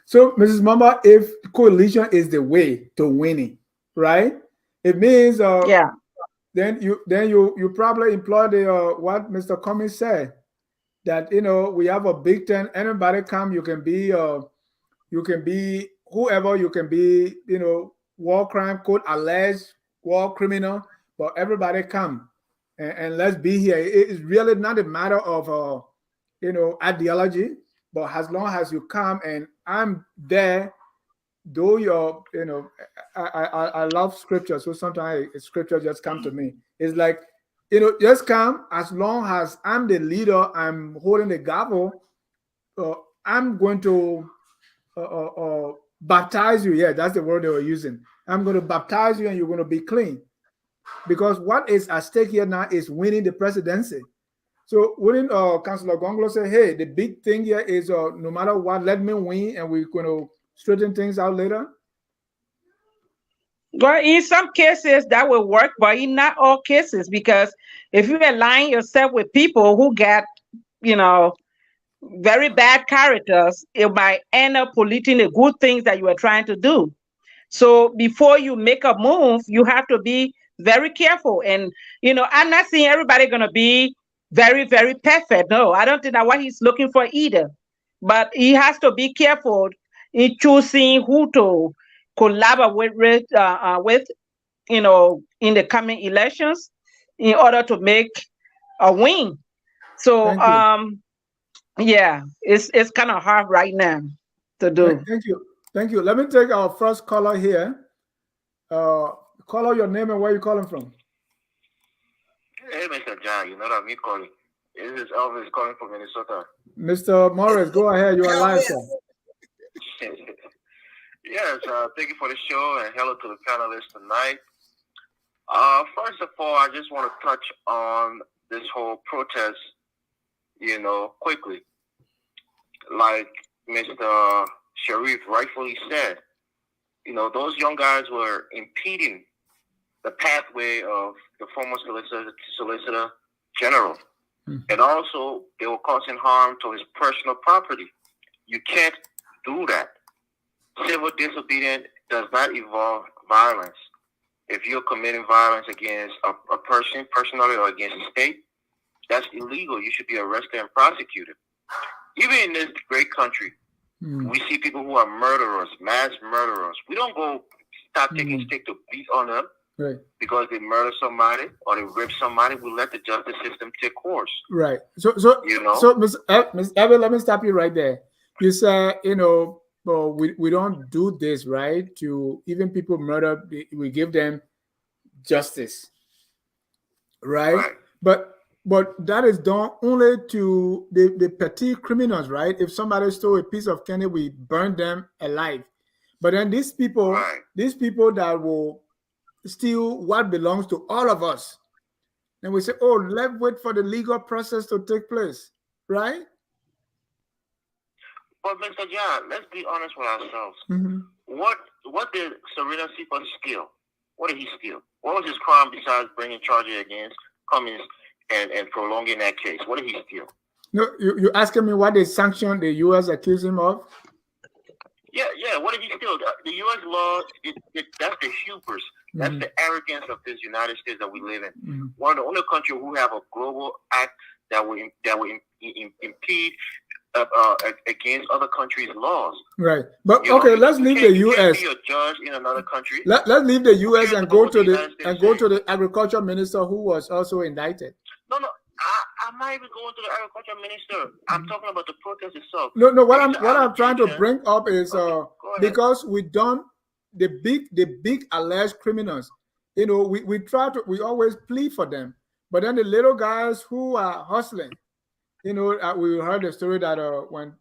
So, Mrs. Mamba, if coalition is the way to winning, right? It means Yeah. then you probably employ the what Mr. Cummings said, that we have a big tent. Anybody come, you can be whoever, you can be, war crime code alleged war criminal, but everybody come and let's be here. It's really not a matter of ideology, but as long as you come and I'm there, do your, I love scripture, so sometimes scripture just come to me. It's like, just come. As long as I'm the leader, I'm holding the gavel, I'm going to baptize you. Yeah, that's the word they were using. I'm going to baptize you and you're going to be clean. Because what is at stake here now is winning the presidency. So wouldn't Councillor Gonglo say, hey, the big thing here is no matter what, let me win and we're going to straighten things out later? Well, in some cases that will work, but in not all cases, because if you align yourself with people who get, very bad characters, it might end up polluting the good things that you are trying to do. So before you make a move, you have to be very careful. And, I'm not saying everybody going to be very, very perfect. No, I don't think that's what he's looking for either. But he has to be careful in choosing who to collaborate with, in the coming elections in order to make a win. So Thank you. yeah, it's kind of hard right now to do. Thank you. Thank you. Let me take our first caller here. Call out your name and where you calling from. Hey, Mr. John, you know that me calling. This is Elvis calling from Minnesota. Mr. Morris, go ahead. You are live, sir. Yes, thank you for the show and hello to the panelists tonight. First of all, I just want to touch on this whole protest, quickly. Like Mr. Sharif rightfully said, those young guys were impeding the pathway of the former Solicitor General. And also, they were causing harm to his personal property. You can't do that. Civil disobedience does not involve violence. If you're committing violence against a person, personally, or against a state, that's illegal. You should be arrested and prosecuted. Even in this great country, we see people who are murderers, mass murderers. We don't go start taking stick to beat on them. Right. Because they murder somebody or they rape somebody, we let the justice system take course. Right. So Ms. Abby, let me stop you right there. You said, we don't do this, right? To even people murder, we give them justice, right? But that is done only to the petty criminals, right? If somebody stole a piece of candy, we burn them alive. But then these people that will steal what belongs to all of us, and we say, oh, let's wait for the legal process to take place, right? But Mr. John, let's be honest with ourselves. What did Serena Sipa steal? What did he steal? What was his crime besides bringing charges against Cummings and prolonging that case? What did he steal? No, you're asking me what they sanctioned the U.S. accused him of? Yeah. What did he steal? The U.S. law, that's the hubris. That's the arrogance of this United States that we live in. One of the only countries who have a global act that will impede against other countries' laws. Right. But okay, let's leave the U.S. You can't be a judge in another country. Let's leave the U.S. and go to the agriculture minister who was also indicted. No. I'm not even going to the agriculture minister. I'm talking about the protest itself. No. What I'm trying to bring up is because we don't the big alleged criminals. We always plead for them, but then the little guys who are hustling. We heard the story that when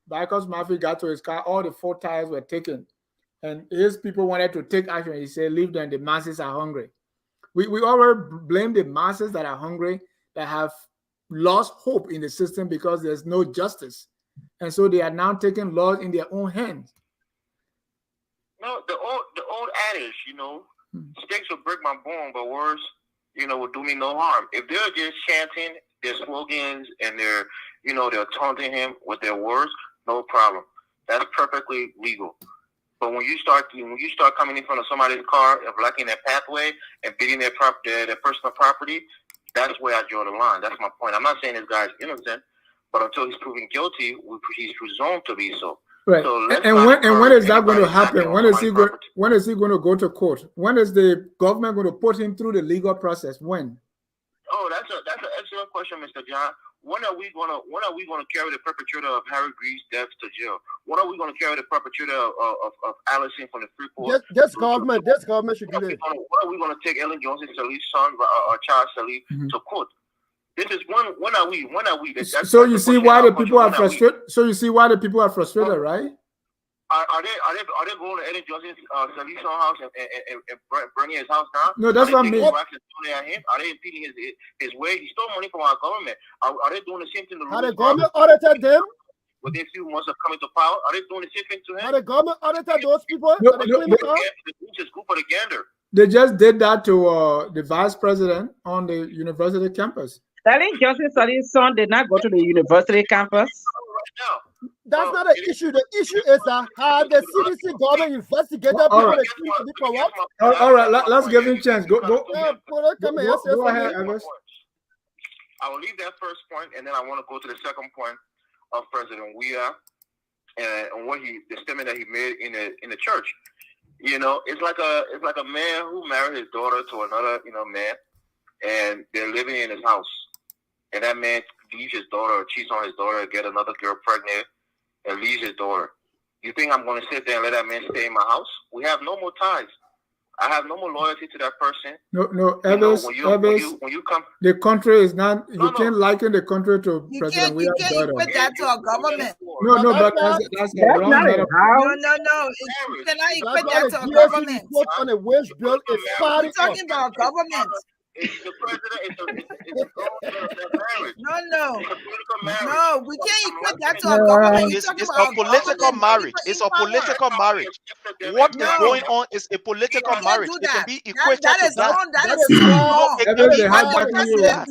Bikers Mafia got to his car, all the 4 tires were taken, and his people wanted to take action. He said, "Leave them. The masses are hungry." We always blame the masses that are hungry, that have lost hope in the system because there's no justice, and so they are now taking laws in their own hands. No, the old adage, sticks will break my bone, but words, will do me no harm. If they're just chanting their slogans and they're taunting him with their words, no problem. That's perfectly legal. But when you start coming in front of somebody's car and blocking their pathway and beating their personal property, that's where I draw the line. That's my point. I'm not saying this guy's innocent, but until he's proven guilty, he's presumed to be so. Right. So when is that going to happen? When is he going to go to court? When is the government going to put him through the legal process? When? Oh, that's an excellent question, Mr. John. When are we going to carry the perpetrator of Harry Greaves' death to jail? When are we going to carry the perpetrator of Allison from the Freeport? This government should do this. When are we going to take Ellen Johnson Sirleaf's son, Charles Sirleaf, to court? This is when are we? So you see why the people are frustrated. So you see why the people are frustrated, right? Are they going to Ellen Johnson Sirleaf's house and burning his house down? No, that's what I mean. Are they impeding his way? He stole money from our government. Are they doing the same thing to? Are the government audited them? Within a few months of coming to power, are they doing the same thing to him? Are the government audited those people? Just go for the gander. They just did that to the vice president on the university campus. Ellen Johnson Sirleaf's son did not go to the university campus. Right now. That's not an issue. The issue is that how the CDC government investigated people that seem to be corrupt. All right, let's give him a chance. Go ahead, Evans. I will leave that first point, and then I want to go to the second point of President Weah and the statement that he made in the church. You know, it's like a man who married his daughter to another, man, and they're living in his house, and that man leaves his daughter, cheats on his daughter, get another girl pregnant, and leaves his daughter. You think I'm going to sit there and let that man stay in my house? We have no more ties. I have no more loyalty to that person. No, Evans, when you come, the country is not. You can't liken the country to President Weah's daughter. You can't equate that to a government. No, but that's a wrong metaphor. No. You cannot equate that to a government. On a wage bill is We're talking about government. It's the president. No, we can't equate that to a government. It's a political marriage. It's a political marriage. What is going on is a political marriage. It can be equated that to is that. wrong. That is wrong. It can be equated to that.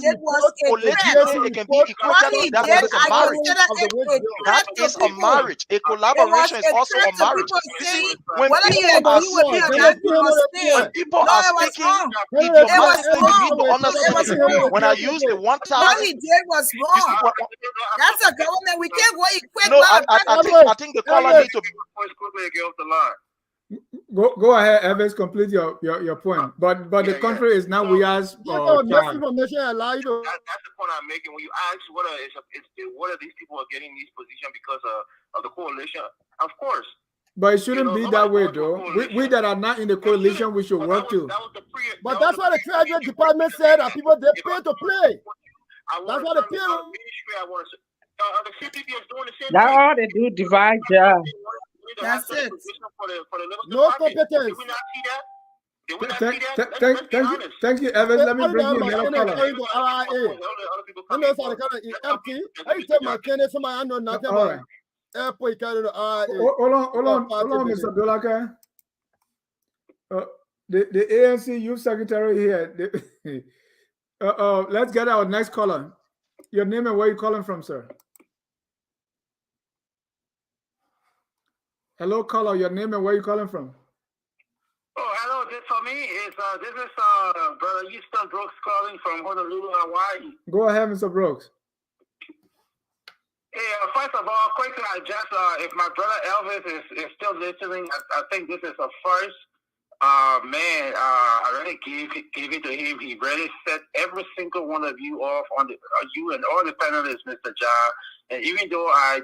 That is a marriage. That is a marriage. A collaboration is also a marriage. When people are speaking idiomatically, you need to understand. When I use the 1,000, what he did was wrong. That's a government. We can't go equate. No, I think the caller need to go ahead, Evans. Complete your point. But the country is now Weah's. That's the point I'm making. When you ask what are these people are getting these positions because of the coalition, of course. But it shouldn't be that way, though. We that are not in the coalition, we should work too. But that's what the Treasury Department said that people they pay to play. That's what the people. That's all they do, divide job. That's it. No competence. Thank you, Evans. Let me bring you another caller. All right. Hold on, Mr. Dolaka. The ANC Youth Secretary here. Let's get our next caller. Your name and where you calling from, sir? Hello, caller. Your name and where you calling from? Oh, hello. This for me is this is Brother Houston Brooks calling from Honolulu, Hawaii. Go ahead, Mr. Brooks. Hey, first of all, quickly, I just if my brother Elvis is still listening, I think this is a first. Man, I really gave it to him. He really set every single one of you off on you and all the panelists, Mr. Ja. And even though I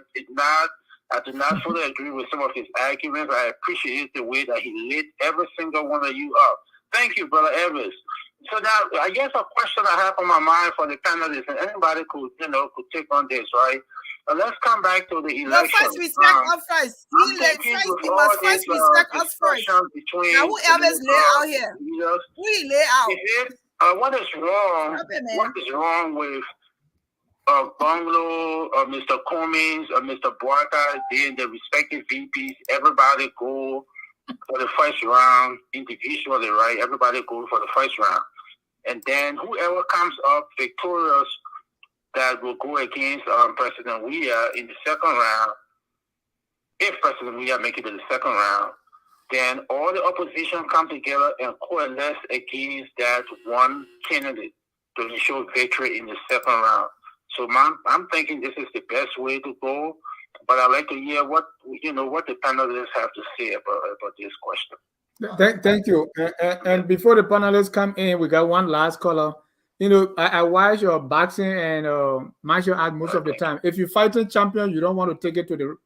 do not fully agree with some of his arguments, I appreciate the way that he lit every single one of you up. Thank you, Brother Elvis. So now, I guess a question I have on my mind for the panelists, and anybody could take on this, right? Let's come back to the election. No, first respect us first. He must first respect us first. Now, who Elvis lay out here? Who he lay out? What is wrong? What is wrong with Bungalow, Mr. Cummings, Mr. Boakai, then the respective VPs? Everybody go for the first round individually, right? Everybody go for the first round. And then whoever comes up victorious that will go against President Weah in the second round, if President Weah make it to the second round, then all the opposition come together and coalesce against that one candidate to ensure victory in the second round. So I'm thinking this is the best way to go, but I'd like to hear what the panelists have to say about this question. Thank you. And before the panelists come in, we got one last caller. I watch your boxing and martial art most of the time. If you're fighting champion, you don't want to take it to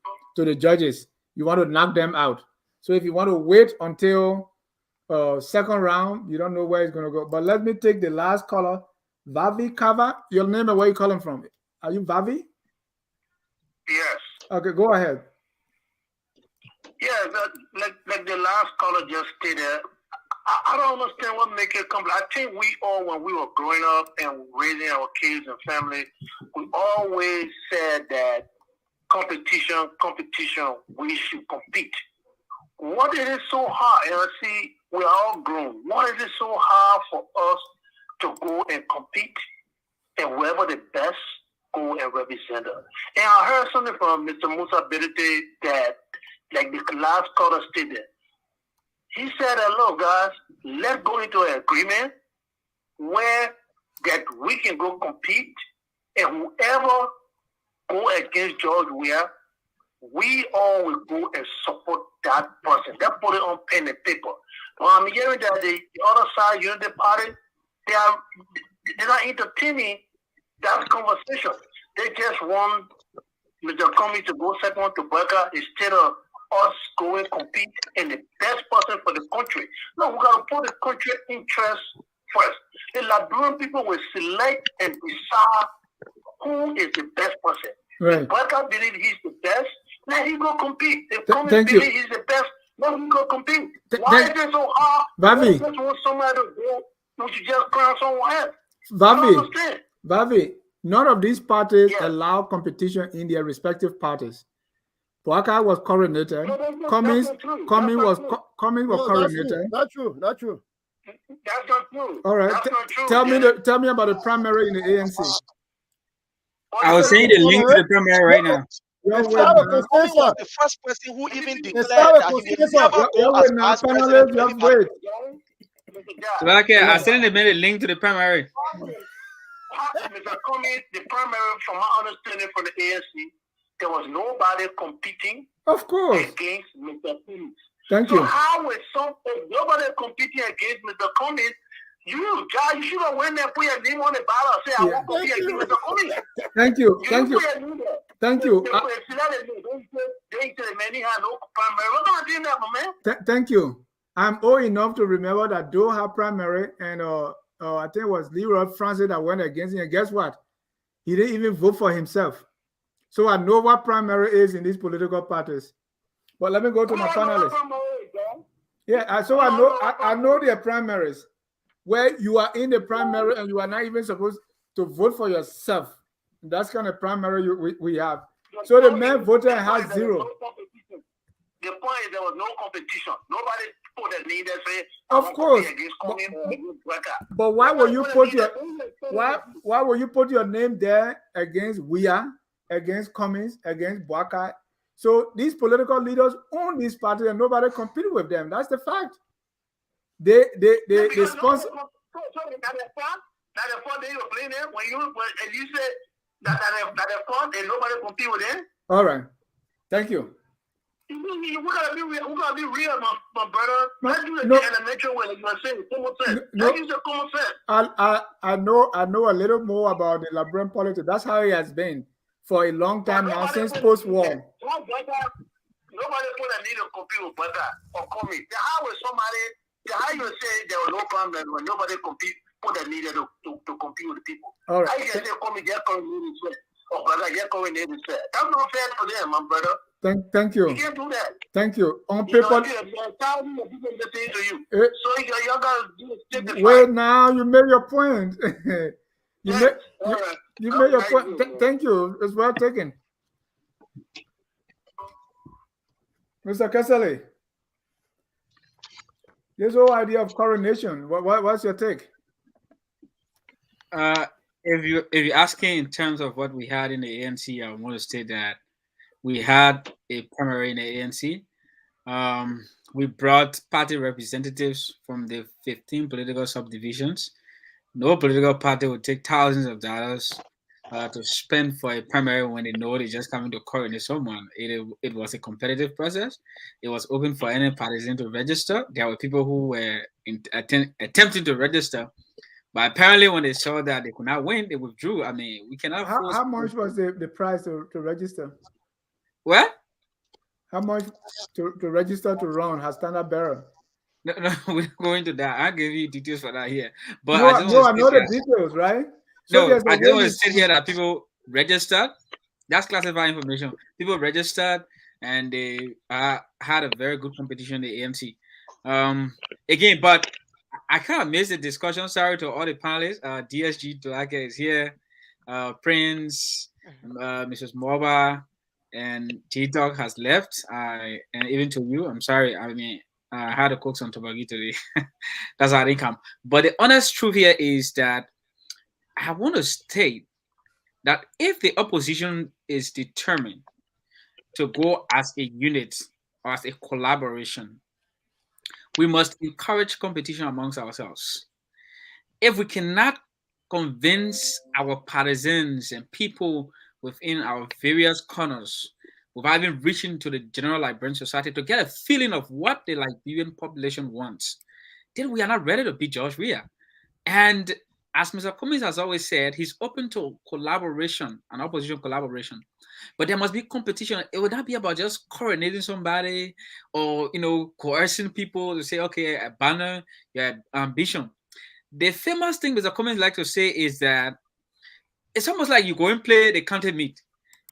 the judges. You want to knock them out. So if you want to wait until second round, you don't know where it's going to go. But let me take the last caller, Vavi Kava. Your name and where you calling from? Are you Vavi? Yes. Okay, go ahead. Yeah, like the last caller just stated, I don't understand what makes it complex. I think we all, when we were growing up and raising our kids and family, we always said that competition, we should compete. What is it so hard? And I see we're all grown. What is it so hard for us to go and compete and whoever the best go and represent us? And I heard something from Mr. Musa Bedete that, like the last caller stated, he said, look, guys, let's go into an agreement where that we can go compete, and whoever go against George Weah, we all will go and support that person. They put it on pen and paper. I'm hearing that the other side, Unity Party, they're not entertaining that conversation. They just want Mr. Comey to go second to Burka instead of us going compete in the best person for the country. No, we got to put the country interest first. The Liberian people will select and decide who is the best person. Right. If Burka believes he's the best, let him go compete. If Comey thank you. believes he's the best, let him go compete. Why is it so hard? Vavi. Just want somebody to go, don't you just crown someone else? I don't understand. Vavi, none of these parties allow competition in their respective parties. Boaka was coronated. Cummings was coronated. Not true. That's not true. All right. That's not true. Tell me about the primary in the ANC. I will send you the link to the primary right now. Comey was the first person who even declared that he would never go as vice president. Okay, I sent the link to the primary. Mr. Comey, the primary, from my understanding from the ANC, there was nobody competing of course against Mr. Comey. Thank you. So how is nobody competing against Mr. Comey? You should have went there, put your name on the ballot and say, I won't compete against Mr. Comey. Thank you. Thank you. Thank you. I'm old enough to remember that Doe had primary, and I think it was Leroy Francis that went against him. And guess what? He didn't even vote for himself. So I know what primary is in these political parties. But let me go to my panelists. Yeah, so I know their primaries, where you are in the primary and you are not even supposed to vote for yourself. That's kind of primary we have. So the man voter has zero. The point is there was no competition. Nobody put a name that say, of course. But why will you put your name there against Weah, against Cummings, against Boakai? So these political leaders own these parties and nobody competed with them. That's the fact. They sponsor. That's the fun that you were playing there when you said that the fun and nobody compete with them. All right. Thank you. We gotta be real, my brother. Let's do the elementary way, like you were saying. Common sense. Let's use the common sense. I know a little more about the Liberian politics. That's how it has been for a long time now, since post-war. Nobody put a need to compete with Bata or Comey. How will somebody? How you say there was no problem when nobody put a need to compete with the people? All right. How you can say Comey just come in and or Bata just come in and say that's not fair to them, my brother. Thank you. You can't do that. Thank you. On paper, wait, now you made your point. you made your point. Thank you. It's well taken. Mr. Kesseley, this whole idea of coronation, what's your take? If you're asking in terms of what we had in the ANC, I want to state that we had a primary in the ANC. We brought party representatives from the 15 political subdivisions. No political party would take thousands of dollars to spend for a primary when they know they're just coming to coronate someone. It was a competitive process. It was open for any partisan to register. There were people who were attempting to register, but apparently when they saw that they could not win, they withdrew. I mean, we cannot. How much was the price to register? What? How much to register to run as standard bearer? No, we're going to that. I'll give you details for that here. But I know the details, right? So no, I just want to say here that people registered. That's classified information. People registered and they had a very good competition in the ANC. Again, but I kind of missed the discussion. Sorry to all the panelists. DSG Dulake is here. Prince, Mrs. Moba, and T-Dog has left. And even to you, I'm sorry. I mean, I had to cook some tobaggi today. That's how I didn't come. But the honest truth here is that I want to state that if the opposition is determined to go as a unit or as a collaboration, we must encourage competition amongst ourselves. If we cannot convince our partisans and people within our various corners without even reaching to the general Liberian society to get a feeling of what the Liberian population wants, then we are not ready to be George Weah. And as Mr. Cummings has always said, he's open to collaboration and opposition collaboration. But there must be competition. It would not be about just coronating somebody or coercing people to say, okay, abandon your ambition. The famous thing Mr. Cummings like to say is that it's almost like you go and play the county meet.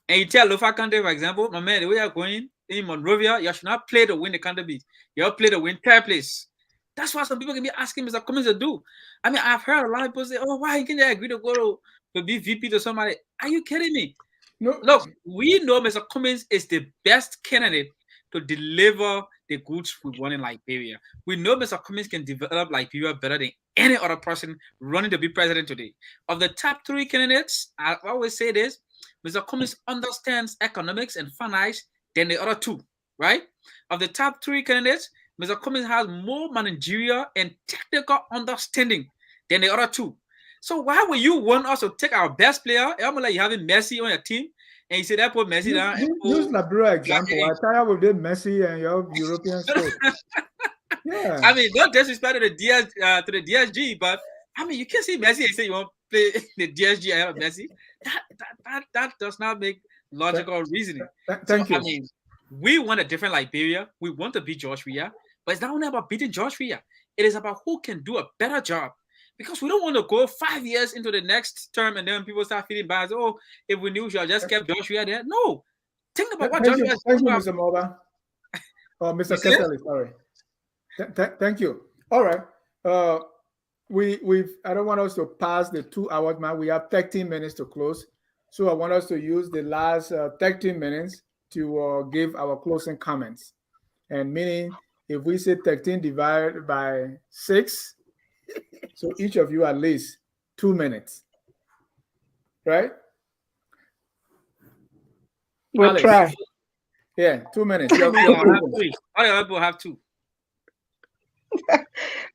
And you tell Lofa County, for example, my man, the way you're going in Monrovia, you should not play to win the county beat. You have to play to win third place. That's what some people can be asking Mr. Cummings to do. I mean, I've heard a lot of people say, oh, why can't they agree to go to be VP to somebody? Are you kidding me? No. Look, we know Mr. Cummings is the best candidate to deliver the goods we want in Liberia. We know Mr. Cummings can develop Liberia better than any other person running to be president today. Of the top 3 candidates, I always say this, Mr. Cummings understands economics and finance than the other 2, right? Of the top 3 candidates, Mr. Cummings has more managerial and technical understanding than the other 2. So why would you want us to take our best player? I'm like you having Messi on your team, and you say that put Messi down. Use Liberia example. I tired with the Messi and your European scope. Yeah. I mean, don't disrespect to the DSG, but I mean, you can see Messi and say you want to play the DSG ahead of Messi. That does not make logical reasoning. Thank you. I mean, we want a different Liberia. We want to beat George Weah, but it's not only about beating George Weah. It is about who can do a better job. Because we don't want to go 5 years into the next term and then people start feeling bad. Oh, if we knew we should have just kept George Weah there. No. Think about what George Weah is doing. Thank you, Mr. Moba. Oh, Mr. Kessler, sorry. Thank you. All right. I don't want us to pass the 2 hours mark. We have 13 minutes to close. So I want us to use the last 13 minutes to give our closing comments. And meaning, if we say 13 divided by 6, so each of you at least 2 minutes, right? We'll Alex. try. Yeah, 2 minutes. All the other people have 2.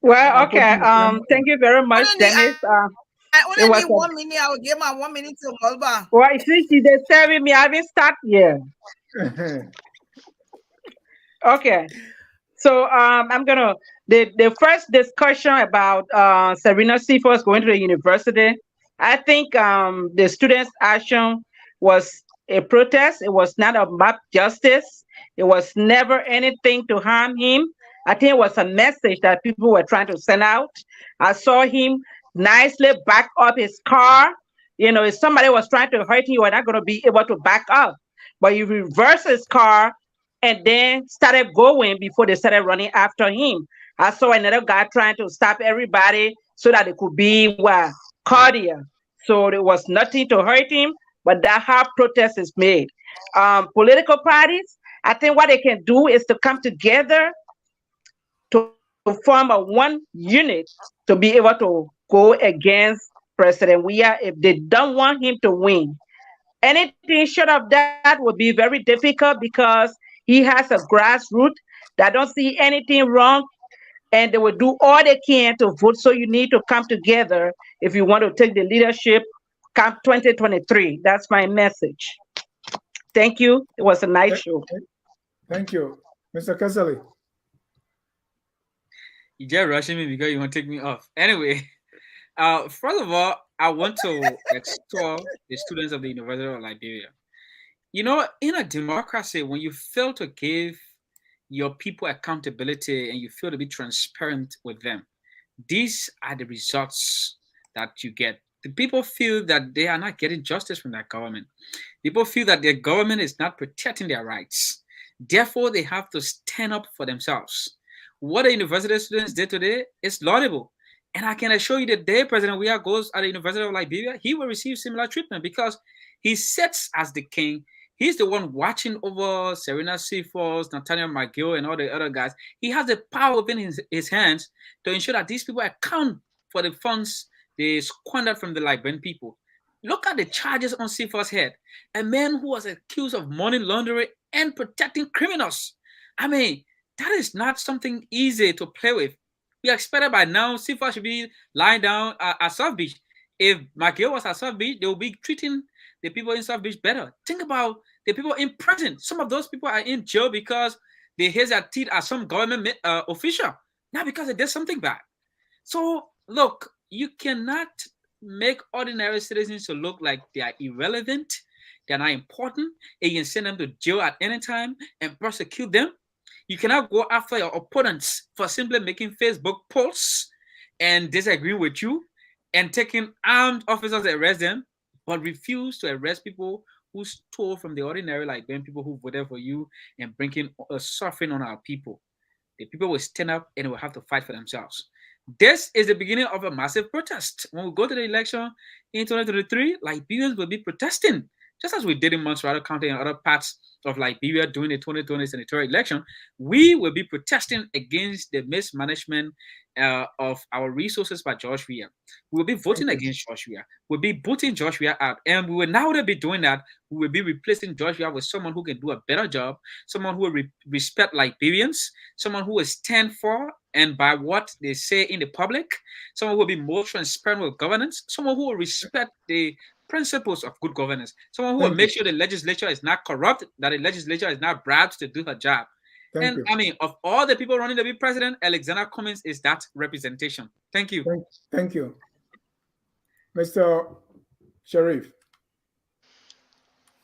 Well, okay. Thank you very much, Dennis. I only need 1 minute. I will give my 1 minute to Mulba. Well, since they're serving me, I haven't started yet. Okay. So I'm gonna the first discussion about Serena Seaforth going to the university. I think the students' action was a protest. It was not about justice. It was never anything to harm him. I think it was a message that people were trying to send out. I saw him nicely back up his car. If somebody was trying to hurt him, you were not going to be able to back up. But he reversed his car and then started going before they started running after him. I saw another guy trying to stop everybody so that it could be cordial. So there was nothing to hurt him, but that's how protest is made. Political parties, I think what they can do is to come together to form a one unit to be able to go against President Weah if they don't want him to win. Anything short of that would be very difficult because he has a grassroots that don't see anything wrong, and they will do all they can to vote. So you need to come together if you want to take the leadership come 2023. That's my message. Thank you. It was a nice show. Thank you. Mr. Kasali. You just rushing me because you want to take me off. Anyway, first of all, I want to extol the students of the University of Liberia. In a democracy, when you fail to give your people accountability and you fail to be transparent with them, these are the results that you get. The people feel that they are not getting justice from their government. People feel that their government is not protecting their rights. Therefore, they have to stand up for themselves. What the university students did today is laudable. And I can assure you that the day President Weah goes at the University of Liberia, he will receive similar treatment because he sits as the king. He's the one watching over Serena Seaforth, Nathaniel McGill, and all the other guys. He has the power within his hands to ensure that these people account for the funds they squandered from the Liberian people. Look at the charges on Seaforth's head. A man who was accused of money laundering and protecting criminals. I mean, that is not something easy to play with. We expected by now Seaforth should be lying down at South Beach. If McGill was at South Beach, they will be treating the people in South Beach better. Think about the people in prison. Some of those people are in jail because they hit their teeth at some government official, not because they did something bad. So look, you cannot make ordinary citizens to look like they are irrelevant, they're not important, and you can send them to jail at any time and prosecute them. You cannot go after your opponents for simply making Facebook posts and disagreeing with you and taking armed officers to arrest them, but refuse to arrest people who stole from the ordinary, like when people who voted for you and bringing suffering on our people. The people will stand up and will have to fight for themselves. This is the beginning of a massive protest. When we go to the election in 2023, Liberians will be protesting, just as we did in Montserrat County and other parts of Liberia during the 2020 senatorial election. We will be protesting against the mismanagement of our resources by George Weah. We will be voting against George Weah. We'll be booting George Weah out. And we will now be doing that. We will be replacing George Weah with someone who can do a better job, someone who will respect Liberians, someone who will stand for and by what they say in the public, someone who will be more transparent with governance, someone who will respect the principles of good governance, someone who will make sure the legislature is not corrupt, that the legislature is not bribed to do her job. I mean, of all the people running to be president, Alexander Cummings is that representation. Thank you. Thank you. Mr. Sharif.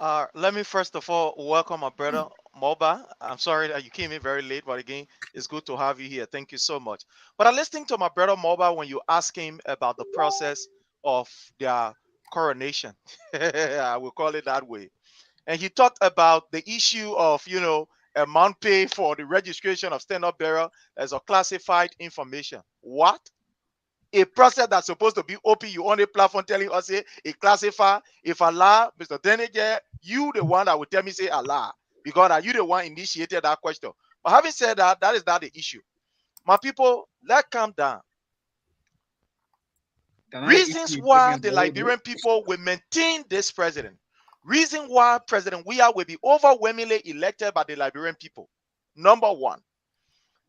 Let me first of all welcome my brother Moba. I'm sorry that you came in very late, but again, it's good to have you here. Thank you so much. But I'm listening to my brother Moba when you ask him about the process of their coronation. I will call it that way. And he talked about the issue of, amount pay for the registration of stand-up bearer as a classified information. What? A process that's supposed to be open, you on a platform telling us, say, a classifier. If Allah, Mr. Denege, you the one that will tell me, say Allah, because are you the one initiated that question? But having said that, that is not the issue. My people, let's calm down. Reasons why the Liberian people will maintain this president. Reason why President Weah will be overwhelmingly elected by the Liberian people. Number one,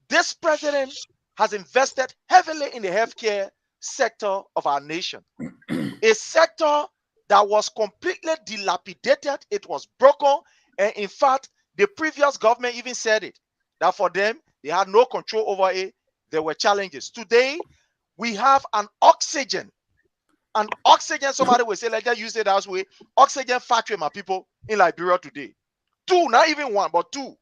this president has invested heavily in the healthcare sector of our nation. A sector that was completely dilapidated, it was broken, and in fact, the previous government even said it, that for them, they had no control over it. There were challenges. Today, we have an oxygen, somebody will say, let's just use it as way, oxygen factory, my people, in Liberia today. Two, not even one, but two.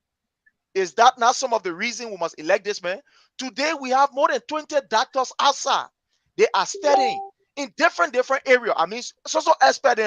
Is that not some of the reason we must elect this man? Today, we have more than 20 doctors outside. They are studying in different areas. I mean, so expert.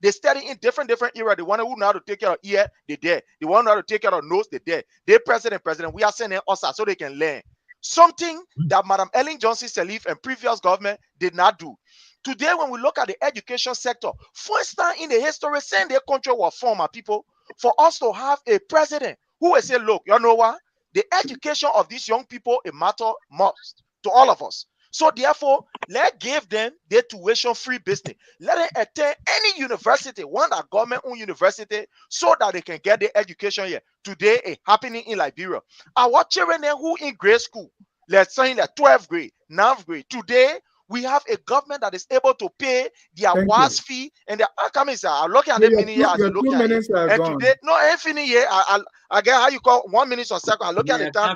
They study in different areas. The one who know how to take care of ear, they there. The one who know how to take care of nose, they there. They president, we are sending us so they can learn. Something that Madam Ellen Johnson Sirleaf and previous government did not do. Today, when we look at the education sector, first time in the history, saying their country was former people, for us to have a president who will say, look, you know what? The education of these young people, it matter most to all of us. So therefore, let's give them their tuition-free business. Let them attend any university, one that government-owned university, so that they can get their education here. Today, it's happening in Liberia. Our children who in grade school, let's say in the 12th grade, 9th grade, today, we have a government that is able to pay their WAS fee and their income. I'm looking at the mini here as you look at it. And today, no, everything here, I get how you call 1 minute or second. I look at the time.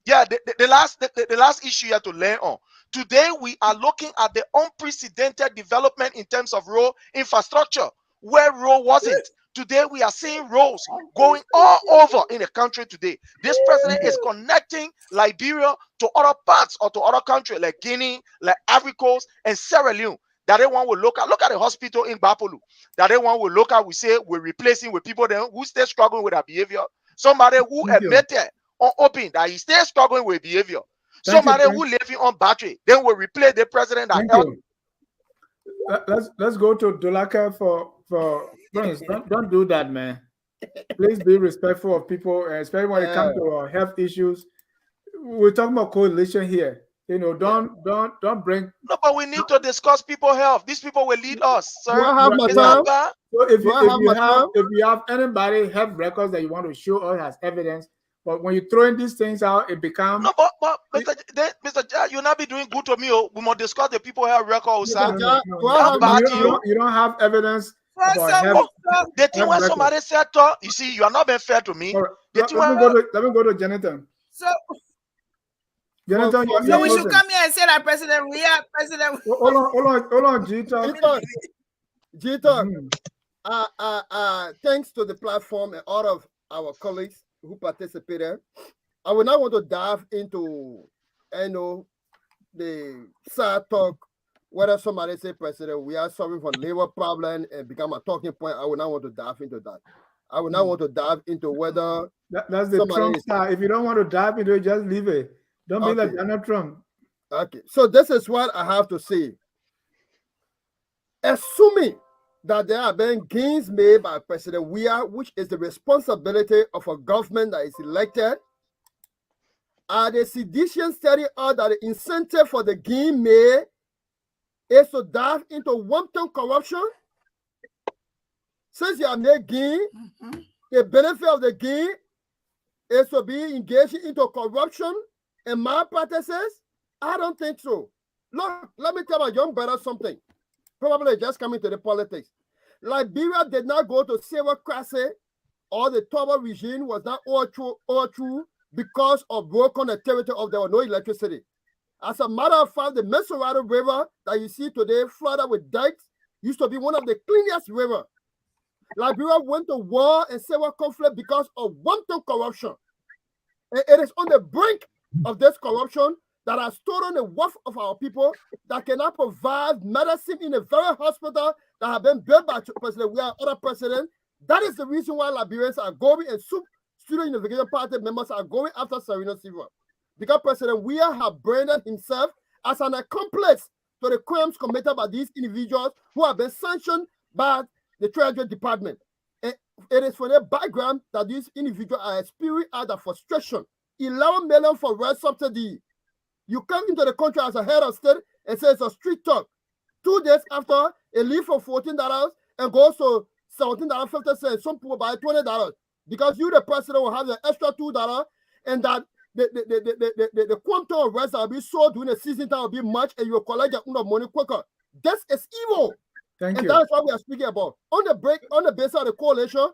The last issue you have to learn on. Today, we are looking at the unprecedented development in terms of road infrastructure, where road wasn't. Today, we are seeing roads going all over in the country today. This president is connecting Liberia to other parts or to other countries like Guinea, like Ivory Coast, and Sierra Leone. That they want to look at the hospital in Bapolu. That they want to look at, we say, we're replacing with people then who stay struggling with their behavior. Somebody who admitted on open that he stays struggling with behavior. Somebody who living on battery. Then we replace the president that helped. Let's go to Dolaka for Prince. Don't do that, man. Please be respectful of people, especially when it comes to health issues. We're talking about coalition here. Don't bring. No, but we need to discuss people's health. These people will lead us, sir. Do I have my time? So if you have anybody health records that you want to show us as evidence, But when you throwing these things out, it becomes No, but Mr. Ja, you not be doing good to me. Oh. We must discuss the people have record, sir. Mr. Ja, do I How have bad you? you don't have evidence For about some, health. The thing when record. somebody said, to, you see, you are not being fair to me. All right. The Let thing me when go to Jonathan. so Jonathan, for so you're we me- should closing. come here and say that President, we are President. Hold on, Gita. Gita, Mhm. thanks to the platform and all of our colleagues who participated, I will now want to dive into, the sad talk. Whether somebody say, President, we are solving for labor problem and become a talking point, I will not want to dive into that. I will not want to dive into whether That's the somebody Trump is style. If you don't want to dive into it, just leave it. Don't be like okay. Donald Trump. Okay, so this is what I have to say. Assuming that there have been gains made by President Weah, which is the responsibility of a government that is elected, are the sedition study out that the incentive for the gain made is to dive into wanton corruption? Since you have made gain, the benefit of the gain is to be engaged into corruption and malpractices? I don't think so. Look, let me tell my young brother something. Probably just coming to the politics. Liberia did not go to serocracy, or the Toba regime was not all true because of road connectivity of there was no electricity. As a matter of fact, the Mesorado River that you see today, flooded with dikes, used to be one of the cleanest rivers. Liberia went to war and civil conflict because of wanton corruption. And it is on the brink of this corruption that has stolen the wealth of our people, that cannot provide medicine in a very hospital that have been built by President Weah and other presidents. That is the reason why Liberians are going, and Student Unification Party members are going after Serena Silva. Because President Weah has branded himself as an accomplice to the crimes committed by these individuals who have been sanctioned by the Treasury Department. And it is for their background that these individuals are experiencing out of frustration. 11 million for rent subsidy. You come into the country as a head of state and say it's a street talk. 2 days after, it leave for $14 and goes to $17.50. Some people buy $20 because you, the president, will have the extra $2, and that the quantum of rest that will be sold during the season that will be much, and you will collect your own money quicker. This is evil. Thank you. That's what we are speaking about. On the basis of the coalition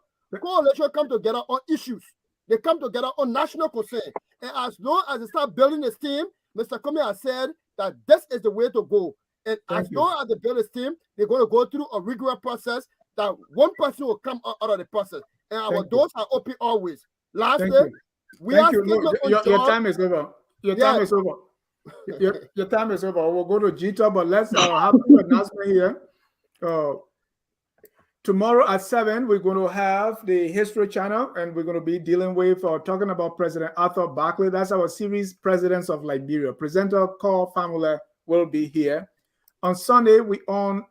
come together on issues. They come together on national concern. And as long as they start building a team, Mr. Comey has said that this is the way to go. And as long as they build a team, they're going to go through a rigorous process that one person will come out of the process. And our doors are open always. Lastly, your time is over. Your time is over. Your time is over. We'll go to Gita, but let's have an announcement here. Tomorrow at 7, we're going to have the History Channel, and we're going to be dealing with or talking about President Arthur Barkley. That's our series, Presidents of Liberia. Presenter Call Family will be here. On Sunday, we on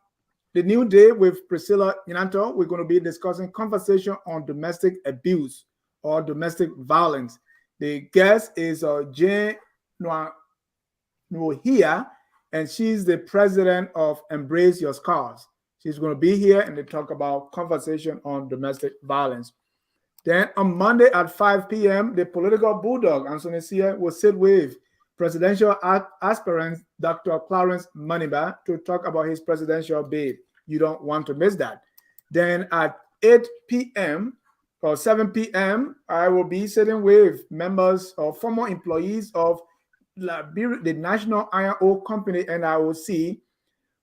the New Day with Priscilla Inanto. We're going to be discussing conversation on domestic abuse or domestic violence. The guest is Jane Nuohia, and she's the president of Embrace Your Scars. She's going to be here and they talk about conversation on domestic violence. Then on Monday at 5 p.m., the political bulldog, Anthony Sia, will sit with presidential aspirant Dr. Clarence Maniba to talk about his presidential bid. You don't want to miss that. Then at 8 p.m. or 7 p.m., I will be sitting with members or former employees of the National Iron Ore Company, NIOC,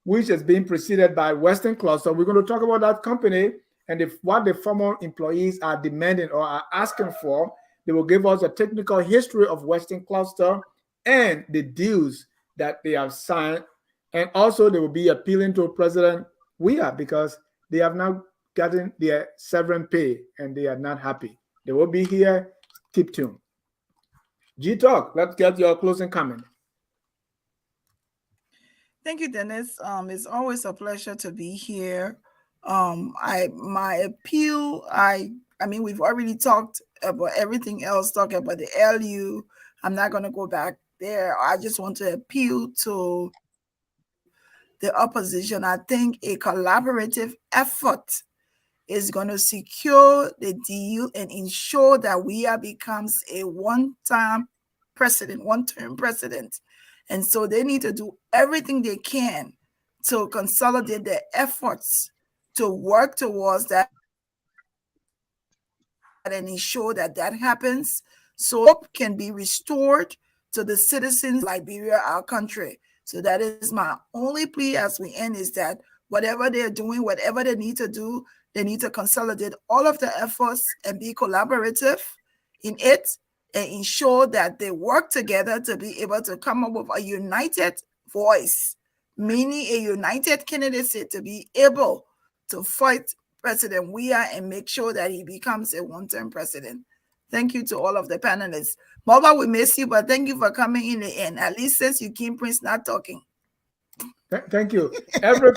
which is being preceded by Western Cluster. We're going to talk about that company and what the former employees are demanding or are asking for. They will give us a technical history of Western Cluster and the deals that they have signed. And also they will be appealing to President Weah because they have now gotten their severance pay and they are not happy. They will be here. Keep tuned. G-Talk, let's get your closing comment. Thank you, Dennis. It's always a pleasure to be here. My appeal, I mean, we've already talked about everything else, talking about the LU. I'm not going to go back there. I just want to appeal to the opposition. I think a collaborative effort is going to secure the deal and ensure that we are becomes a one-term president. And so they need to do everything they can to consolidate their efforts to work towards that and ensure that that happens so hope can be restored to the citizens of Liberia, our country. So that is my only plea as we end, is that whatever they're doing, whatever they need to do, they need to consolidate all of the efforts and be collaborative in it and ensure that they work together to be able to come up with a united voice, meaning a united candidacy to be able to fight President Weah and make sure that he becomes a one-term president. Thank you to all of the panelists. Mama, we miss you, but thank you for coming in the end. At least since you came, Prince not talking. Thank you. Every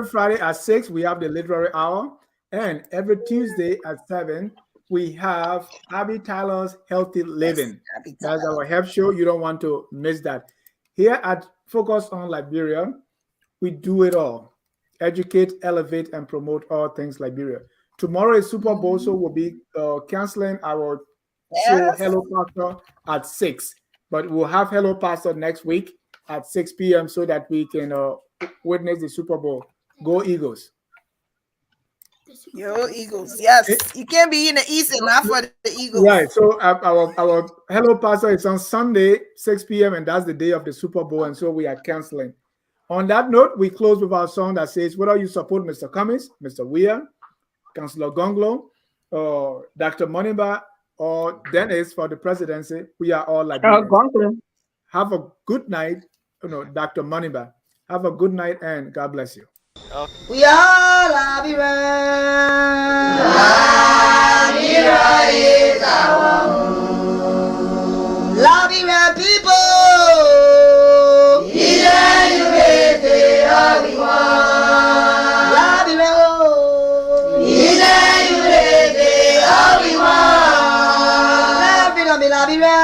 Friday at 6, we have the literary hour. And every Tuesday at 7, we have Abby Tyler's Healthy Living. Yes, that's our health show. You don't want to miss that. Here at Focus on Liberia, we do it all. Educate, elevate, and promote all things Liberia. Tomorrow is Super Bowl, so we'll be canceling our show Hello Pastor at 6. But we'll have Hello Pastor next week at 6 p.m. so that we can witness the Super Bowl. Go Eagles. Yo, Eagles. Yes. You can't be in the East and not for the Eagles. Right. So our Hello Pastor is on Sunday, 6 p.m. and that's the day of the Super Bowl. And so we are canceling. On that note, we close with our song that says, whether you support Mr. Cummings, Mr. Weah, Councillor Gonglo, or Dr. Moniba, or Dennis for the presidency, we are all Liberians. Have a good night. Dr. Moniba. Have a good night and God bless you. We are Liberians. Liberia is our home. Liberian people. Liberia.